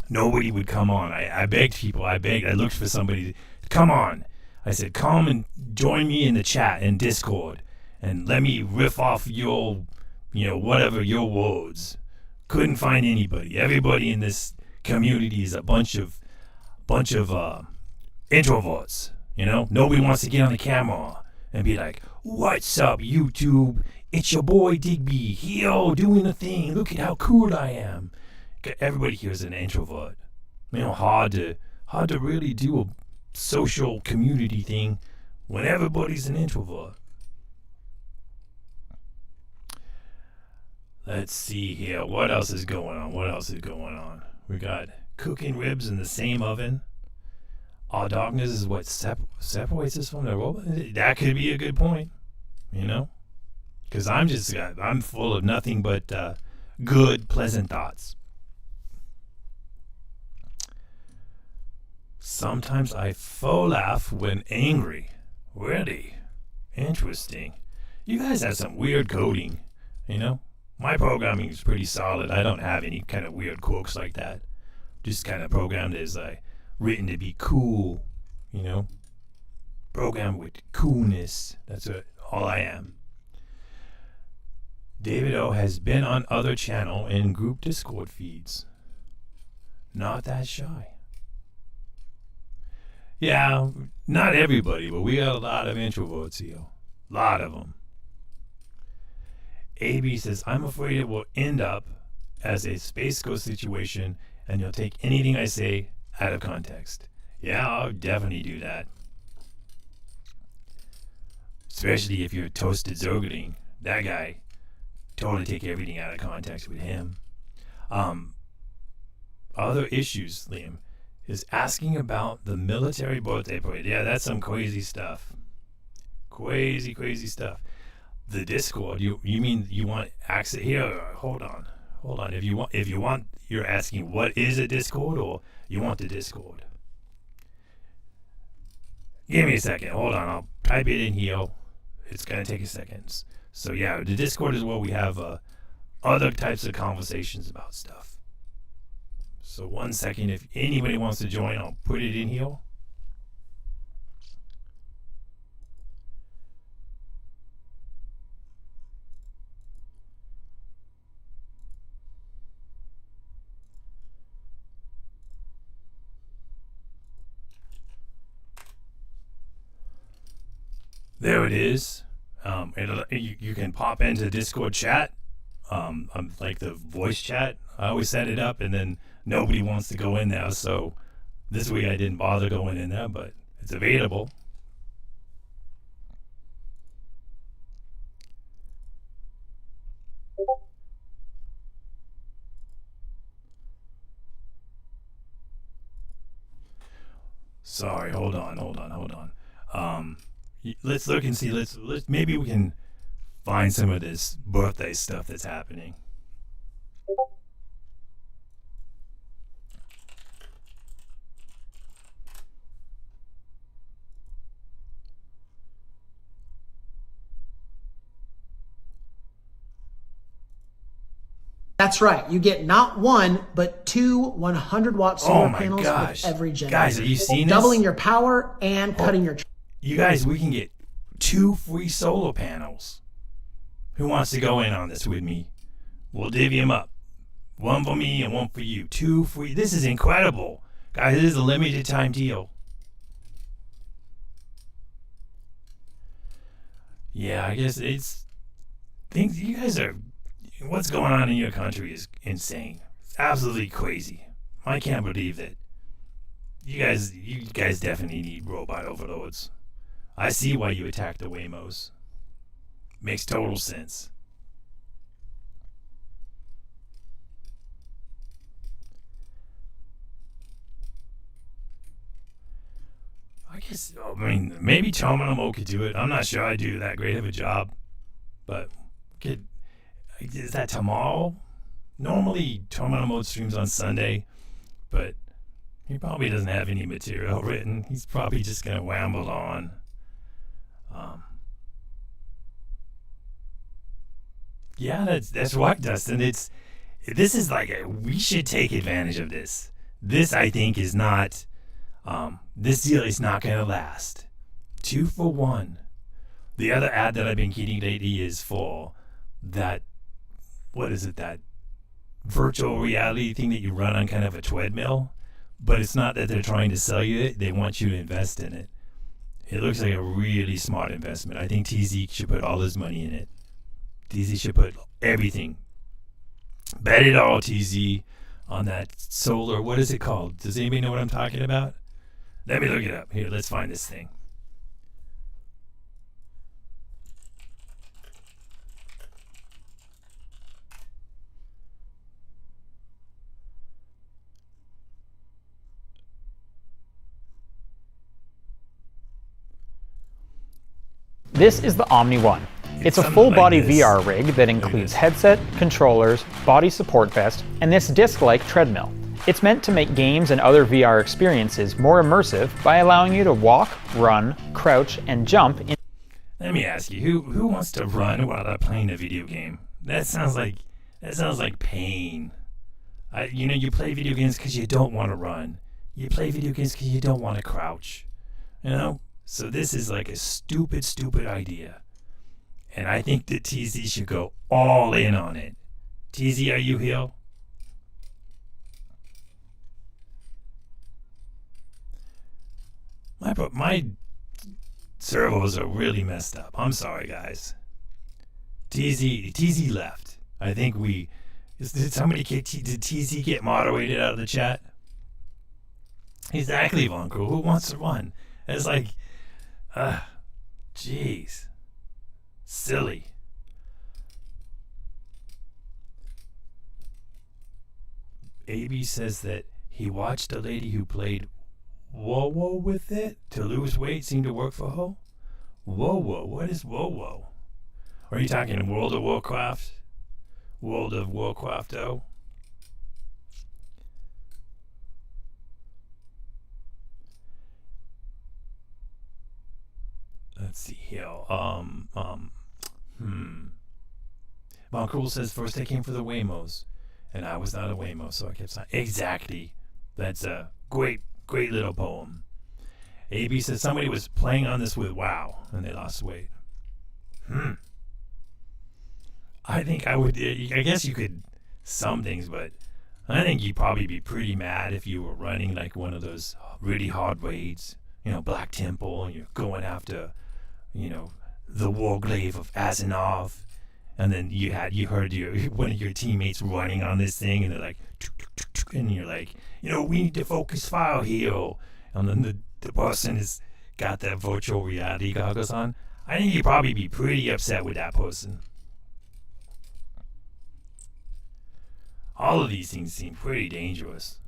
Nobody would come on. I begged people. I looked for somebody to come on. I said, come and join me in the chat in Discord and let me riff off your, whatever your words. Couldn't find anybody. Everybody in this community is a bunch of introverts. Nobody wants to get on the camera and be like, "What's up, YouTube? It's your boy Digby here doing the thing. Look at how cool I am." Everybody here is an introvert. Hard to really do a social community thing when everybody's an introvert. Let's see here. What else is going on? We got cooking ribs in the same oven. Our darkness is what separates us from the robot. That could be a good point, because I'm full of nothing but good, pleasant thoughts. Sometimes I faux laugh when angry. Really? Interesting. You guys have some weird coding, My programming is pretty solid. I don't have any kind of weird quirks like that. Just kind of programmed as written to be cool, Programmed with coolness. That's all I am. David O has been on other channel and group Discord feeds. Not that shy. Yeah, not everybody, but we got a lot of introverts here. A lot of them. AB says, I'm afraid it will end up as a Space Ghost situation and you'll take anything I say out of context. Yeah, I'll definitely do that. Especially if you're Toasted Zergling. That guy, totally take everything out of context with him. Other issues, Liam, is asking about the military birthday parade. Yeah, that's some crazy stuff. Crazy stuff. the Discord. You mean you want access here? Hold on. If you want, you're asking what is a Discord, or you want the Discord? Give me a second. Hold on. I'll type it in here. It's gonna take a second. So yeah, the Discord is where we have other types of conversations about stuff. So 1 second. If anybody wants to join, I'll put it in here. There it is. You can pop into Discord chat, like the voice chat. I always set it up, and then nobody wants to go in there. So this week I didn't bother going in there, but it's available. Sorry, hold on. Let's look and see. Let's maybe we can find some of this birthday stuff that's happening. That's right. You get not one, but two 100-watt solar my panels gosh. with every generator. Guys, have you seen this? Doubling your power and cutting your... You guys, we can get 2 free solar panels. Who wants to go in on this with me? We'll divvy them up. 1 for me and 1 for you. 2 free. This is incredible. Guys, this is a limited time deal. Yeah, I guess it's... things you guys are... What's going on in your country is insane. It's absolutely crazy. I can't believe that. You guys definitely need robot overlords. I see why you attacked the Waymos. Makes total sense. I mean, maybe Chomonamo could do it. I'm not sure I do that great of a job. But is that tomorrow? Normally, Chomonamo streams on Sunday, but he probably doesn't have any material written. He's probably just going to wamble on. Yeah, that's right, Dustin. This is like we should take advantage of this. This, I think, is not. This deal is not going to last. 2 for 1. The other ad that I've been getting lately is for that. What is it? That virtual reality thing that you run on kind of a treadmill, but it's not that they're trying to sell you it. They want you to invest in it. It looks like a really smart investment. I think TZ should put all his money in it. TZ should put everything. Bet it all, TZ, on that solar. What is it called? Does anybody know what I'm talking about? Let me look it up. Here, let's find this thing. This is the Omni One. It's a something full-body like this. VR rig that includes headset, controllers, body support vest, and this disc-like treadmill. It's meant to make games and other VR experiences more immersive by allowing you to walk, run, crouch, and jump in. Let me ask you, who wants to run while they're playing a video game? That sounds like pain. You play video games because you don't want to run. You play video games because you don't want to crouch. So this is like a stupid idea. And I think that TZ should go all in on it. TZ, are you here? My servos are really messed up. I'm sorry, guys. TZ left. I think did somebody did TZ get moderated out of the chat? Exactly, Vonko. Who wants to run? It's like, jeez. Silly. AB says that he watched a lady who played Whoa with it to lose weight seemed to work for her. Whoa, what is Whoa? Or are you talking World of Warcraft? World of Warcraft, though? Let's see here. Von Cool says, first I came for the Waymos, and I was not a Waymo, so I kept saying, exactly. That's a great little poem. AB says, somebody was playing on this with WoW, and they lost weight. I think I would, I guess you could, some things, but I think you'd probably be pretty mad if you were running like one of those really hard raids, Black Temple, and you're going after, the Warglaive of Asinov, and then you heard one of your teammates running on this thing, and they're like, and you're like, we need to focus fire here, and then the person has got that virtual reality goggles on. I think you'd probably be pretty upset with that person. All of these things seem pretty dangerous.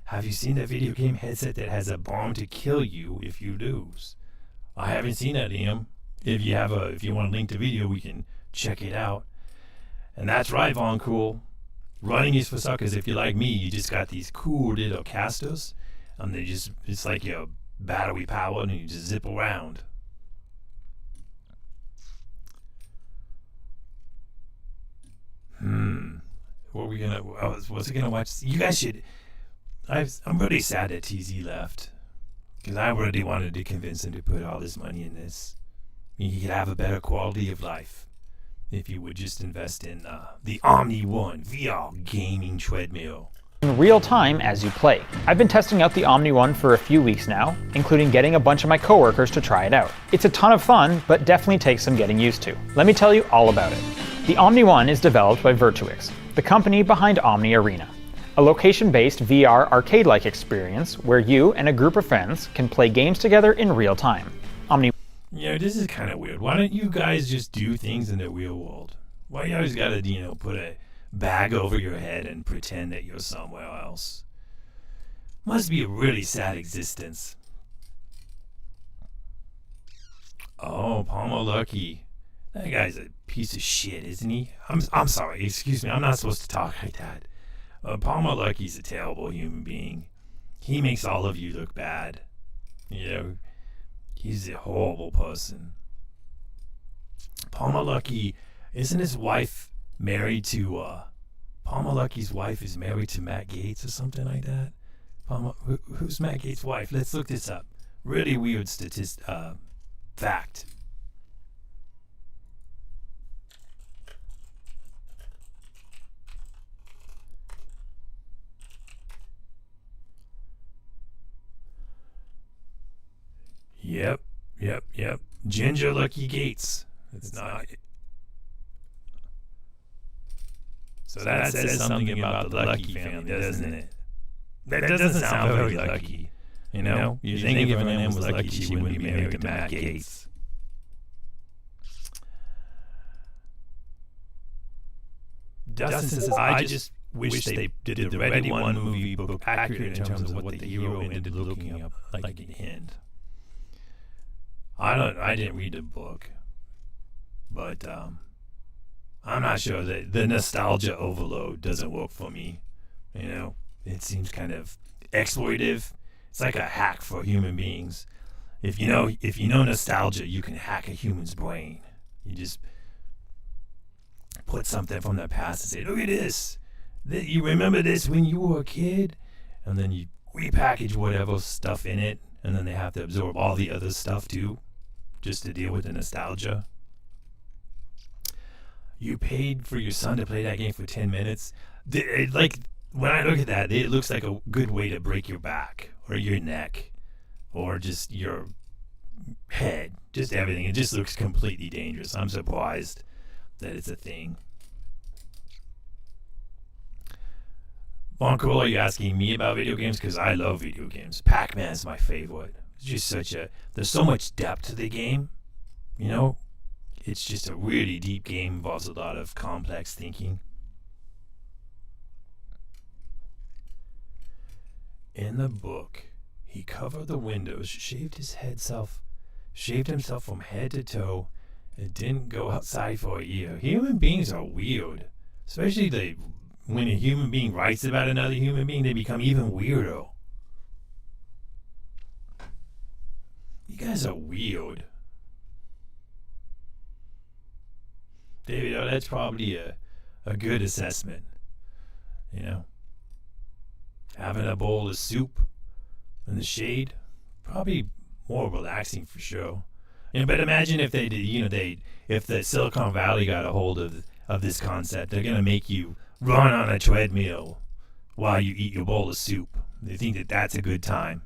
Have you seen that video game headset that has a bomb to kill you if you lose? I haven't seen that, Liam. If you want to link the video, we can check it out. And that's right, Von Cool. Running is for suckers. If you're like me, you just got these cool little casters, and it's like your battery powered, and you just zip around. What's it gonna watch? You guys should. I'm really sad that TZ left, because I really wanted to convince him to put all his money in this. He could have a better quality of life if you would just invest in the Omni One VR gaming treadmill. In real time as you play. I've been testing out the Omni One for a few weeks now, including getting a bunch of my coworkers to try it out. It's a ton of fun, but definitely takes some getting used to. Let me tell you all about it. The Omni One is developed by Virtuix, the company behind Omni Arena, a location-based VR arcade-like experience where you and a group of friends can play games together in real time. This is kind of weird. Why don't you guys just do things in the real world? Why you always gotta, put a bag over your head and pretend that you're somewhere else? Must be a really sad existence. Oh, Palmer Lucky. That guy's a piece of shit, isn't he? I'm sorry, excuse me, I'm not supposed to talk like that. Palmer Lucky's a terrible human being. He makes all of you look bad. He's a horrible person. Palmer Lucky, isn't his wife married to, Palmer Lucky's wife is married to Matt Gaetz or something like that? Who's Matt Gaetz' wife? Let's look this up. Really weird fact. Yep. Ginger Lucky Gates. It's not. So that says something about the Lucky family, doesn't it? That doesn't sound very lucky. You think if Lynn was lucky, she wouldn't be married to Matt Gaetz. Dustin says, I just wish they did the Ready One movie book accurate in terms of what the hero ended up looking up like at the end. I didn't read the book, but I'm not sure that the nostalgia overload doesn't work for me. It seems kind of exploitive. It's like a hack for human beings. If you know nostalgia, you can hack a human's brain. You just put something from the past and say, look at this. You remember this when you were a kid? And then you repackage whatever stuff in it, and then they have to absorb all the other stuff too, just to deal with the nostalgia. You paid for your son to play that game for 10 minutes. When I look at that, it looks like a good way to break your back or your neck or just your head, just everything. It just looks completely dangerous. I'm surprised that it's a thing. Bonko, are you asking me about video games? Because I love video games. Pac-Man's my favorite. It's just there's so much depth to the game. It's just a really deep game, involves a lot of complex thinking. In the book, he covered the windows, shaved his head shaved himself from head to toe, and didn't go outside for a year. Human beings are weird. Especially when a human being writes about another human being, they become even weirder. You guys are weird. David, that's probably a good assessment. You know? Having a bowl of soup in the shade, probably more relaxing for sure. But imagine if they did, if the Silicon Valley got a hold of this concept, they're gonna make you run on a treadmill while you eat your bowl of soup. They think that that's a good time.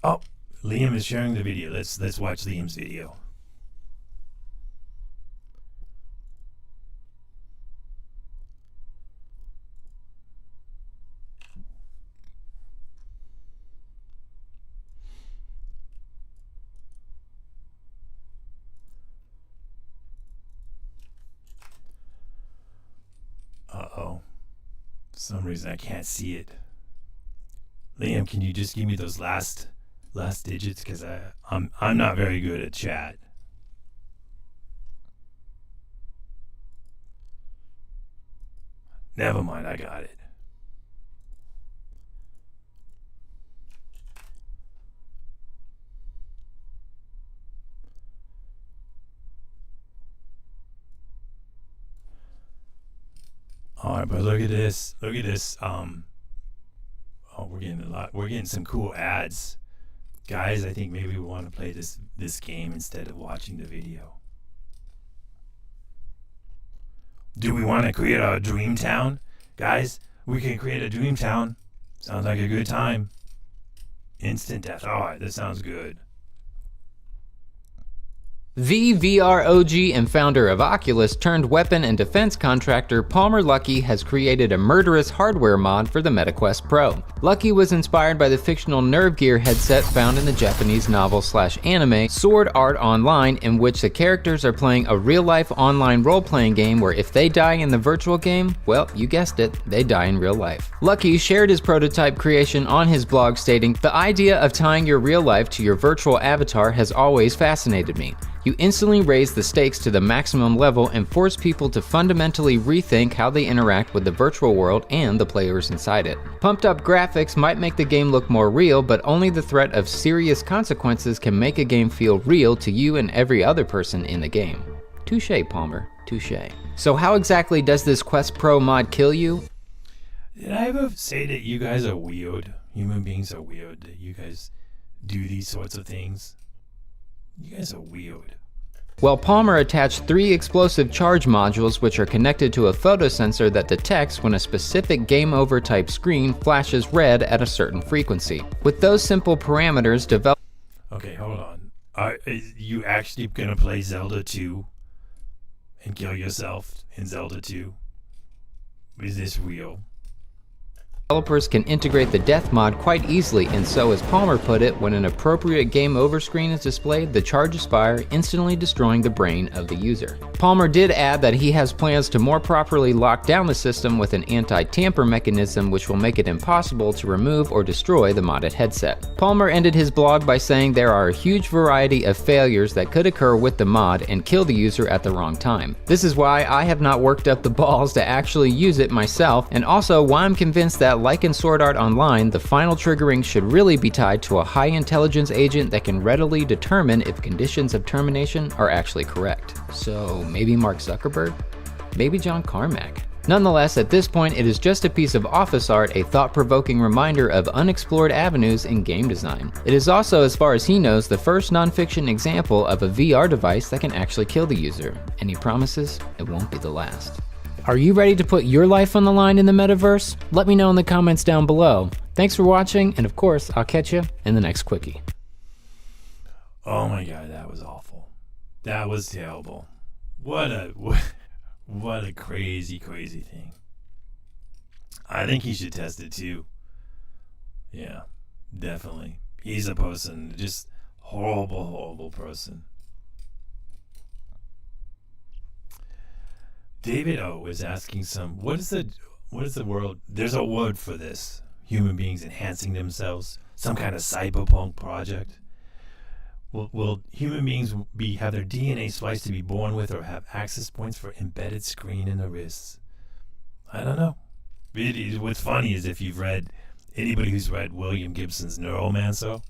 Oh, Liam is sharing the video. Let's watch Liam's video. Uh-oh. For some reason I can't see it. Liam, can you just give me those last digits? Because I'm not very good at chat. Never mind, I got it. All right, but look at this. Look at this. Oh, we're getting a lot. We're getting some cool ads, guys. I think maybe we want to play this game instead of watching the video. Do we want to create a dream town, guys? We can create a dream town. Sounds like a good time. Instant death. All right, that sounds good. The VR OG and founder of Oculus turned weapon and defense contractor Palmer Luckey has created a murderous hardware mod for the MetaQuest Pro. Luckey was inspired by the fictional Nerve Gear headset found in the Japanese novel/anime Sword Art Online, in which the characters are playing a real-life online role-playing game where if they die in the virtual game, well, you guessed it, they die in real life. Luckey shared his prototype creation on his blog stating, "The idea of tying your real life to your virtual avatar has always fascinated me. You instantly raise the stakes to the maximum level and force people to fundamentally rethink how they interact with the virtual world and the players inside it. Pumped up graphics might make the game look more real, but only the threat of serious consequences can make a game feel real to you and every other person in the game." Touché, Palmer, touché. So how exactly does this Quest Pro mod kill you? Did I ever say that you guys are weird? Human beings are weird, that you guys do these sorts of things? You guys are weird. Well, Palmer attached 3 explosive charge modules which are connected to a photosensor that detects when a specific game over type screen flashes red at a certain frequency. With those simple parameters developed... Okay, hold on. Are you actually gonna play Zelda 2 and kill yourself in Zelda 2? Is this real? Developers can integrate the death mod quite easily, and so as Palmer put it, when an appropriate game over screen is displayed, the charges fire, instantly destroying the brain of the user. Palmer did add that he has plans to more properly lock down the system with an anti-tamper mechanism which will make it impossible to remove or destroy the modded headset. Palmer ended his blog by saying there are a huge variety of failures that could occur with the mod and kill the user at the wrong time. This is why I have not worked up the balls to actually use it myself, and also why I'm convinced that like in Sword Art Online, the final triggering should really be tied to a high intelligence agent that can readily determine if conditions of termination are actually correct. So maybe Mark Zuckerberg? Maybe John Carmack? Nonetheless, at this point it is just a piece of office art, a thought-provoking reminder of unexplored avenues in game design. It is also, as far as he knows, the first non-fiction example of a VR device that can actually kill the user. And he promises it won't be the last. Are you ready to put your life on the line in the metaverse? Let me know in the comments down below. Thanks for watching, and of course, I'll catch you in the next quickie. Oh my god, that was awful. That was terrible. What a crazy thing. I think he should test it too. Yeah, definitely. He's a person, just horrible person. David O is asking what is what is the word? There's a word for this. Human beings enhancing themselves. Some kind of cyberpunk project. Will human beings have their DNA spliced to be born with or have access points for embedded screen in the wrists? I don't know. What's funny is if you've read, anybody who's read William Gibson's Neuromancer,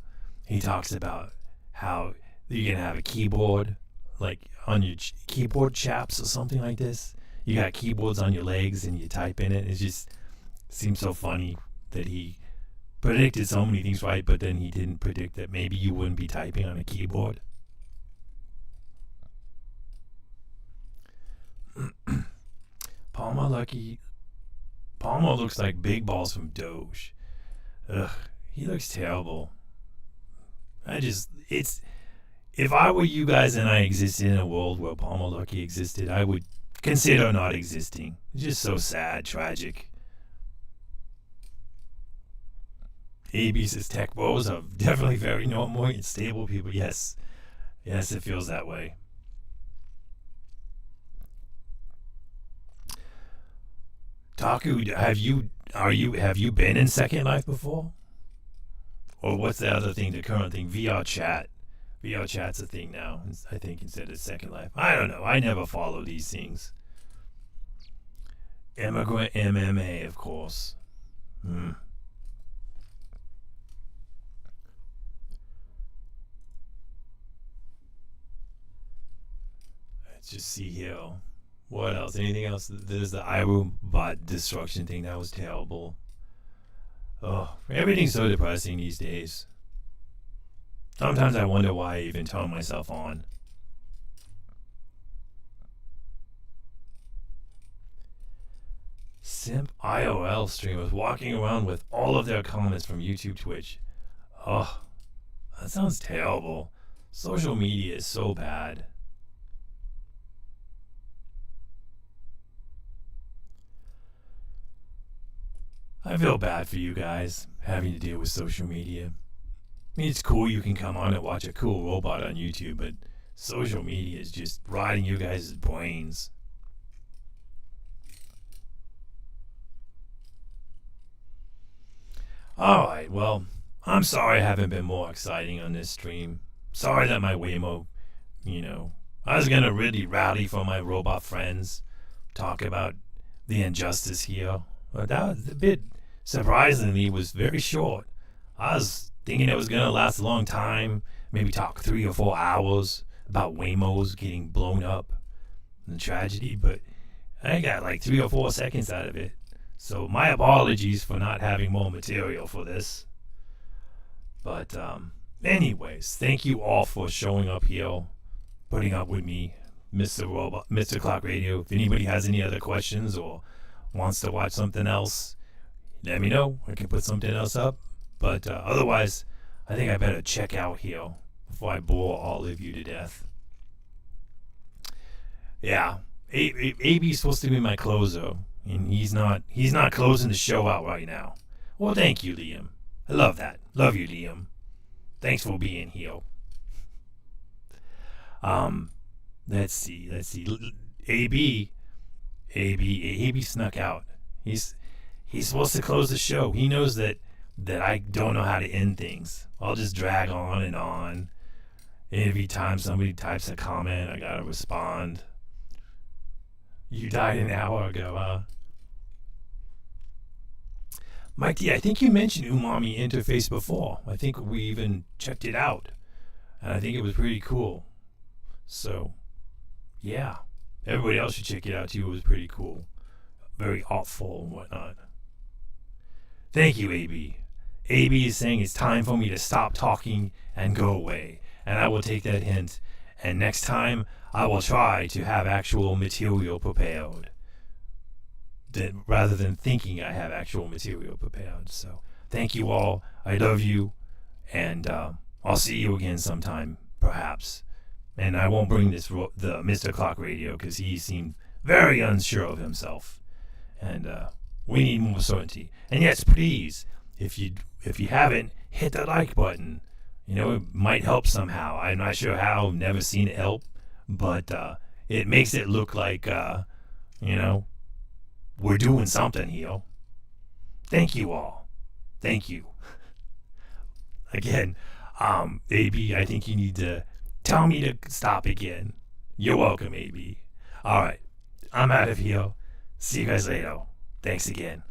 he talks about how you can have a keyboard, like on your keyboard chaps or something like this. You got keyboards on your legs and you type in it. It just seems so funny that he predicted so many things right, but then he didn't predict that maybe you wouldn't be typing on a keyboard. Palmer looks like Big Balls from Doge. Ugh, he looks terrible. If I were you guys and I existed in a world where Palmer Luckey existed, I would consider not existing. It's just so sad, tragic. AB says tech bros are definitely very normal and stable people. Yes, it feels that way. Taku, have you been in Second Life before? Or what's the other thing, the current thing? VR chat. VR chat's a thing now, I think, instead of Second Life. I don't know. I never follow these things. Immigrant MMA, of course. Let's just see here. What else? Anything else? There's the iRobot destruction thing. That was terrible. Oh, everything's so depressing these days. Sometimes I wonder why I even turn myself on. Simp IOL streamers walking around with all of their comments from YouTube, Twitch. Oh, that sounds terrible. Social media is so bad. I feel bad for you guys having to deal with social media. I mean, it's cool you can come on and watch a cool robot on YouTube, but social media is just rotting you guys' brains. Alright, well, I'm sorry I haven't been more exciting on this stream. Sorry that my Waymo, I was gonna really rally for my robot friends, talk about the injustice here. But that was a bit, surprisingly, was very short. I was thinking it was going to last a long time, maybe talk 3 or 4 hours about Waymos getting blown up and the tragedy, but I got like 3 or 4 seconds out of it. So my apologies for not having more material for this. But anyways, thank you all for showing up here, putting up with me, Mr. Clock Radio. If anybody has any other questions or wants to watch something else, let me know. I can put something else up. But otherwise, I think I better check out here before I bore all of you to death. Yeah, AB's supposed to be my closer, and he's not closing the show out right now. Well, thank you, Liam. I love that. Love you, Liam. Thanks for being here. Let's see. AB snuck out. He's supposed to close the show. He knows that I don't know how to end things. I'll just drag on and on. Every time somebody types a comment, I gotta respond. You died an hour ago, huh? Mike D, I think you mentioned Umami Interface before. I think we even checked it out. And I think it was pretty cool. So, yeah. Everybody else should check it out too. It was pretty cool. Very artful and whatnot. Thank you, AB. AB is saying it's time for me to stop talking and go away. And I will take that hint. And next time, I will try to have actual material prepared. Rather than thinking I have actual material prepared. So, thank you all. I love you. And I'll see you again sometime, perhaps. And I won't bring the Mr. Clock Radio because he seemed very unsure of himself. And we need more certainty. And yes, please, if you haven't, hit the like button. It might help somehow. I'm not sure how. Never seen it help. But it makes it look like, we're doing something here. Thank you all. Thank you. Again, AB, I think you need to tell me to stop again. You're welcome, AB. All right, I'm out of here. See you guys later. Thanks again.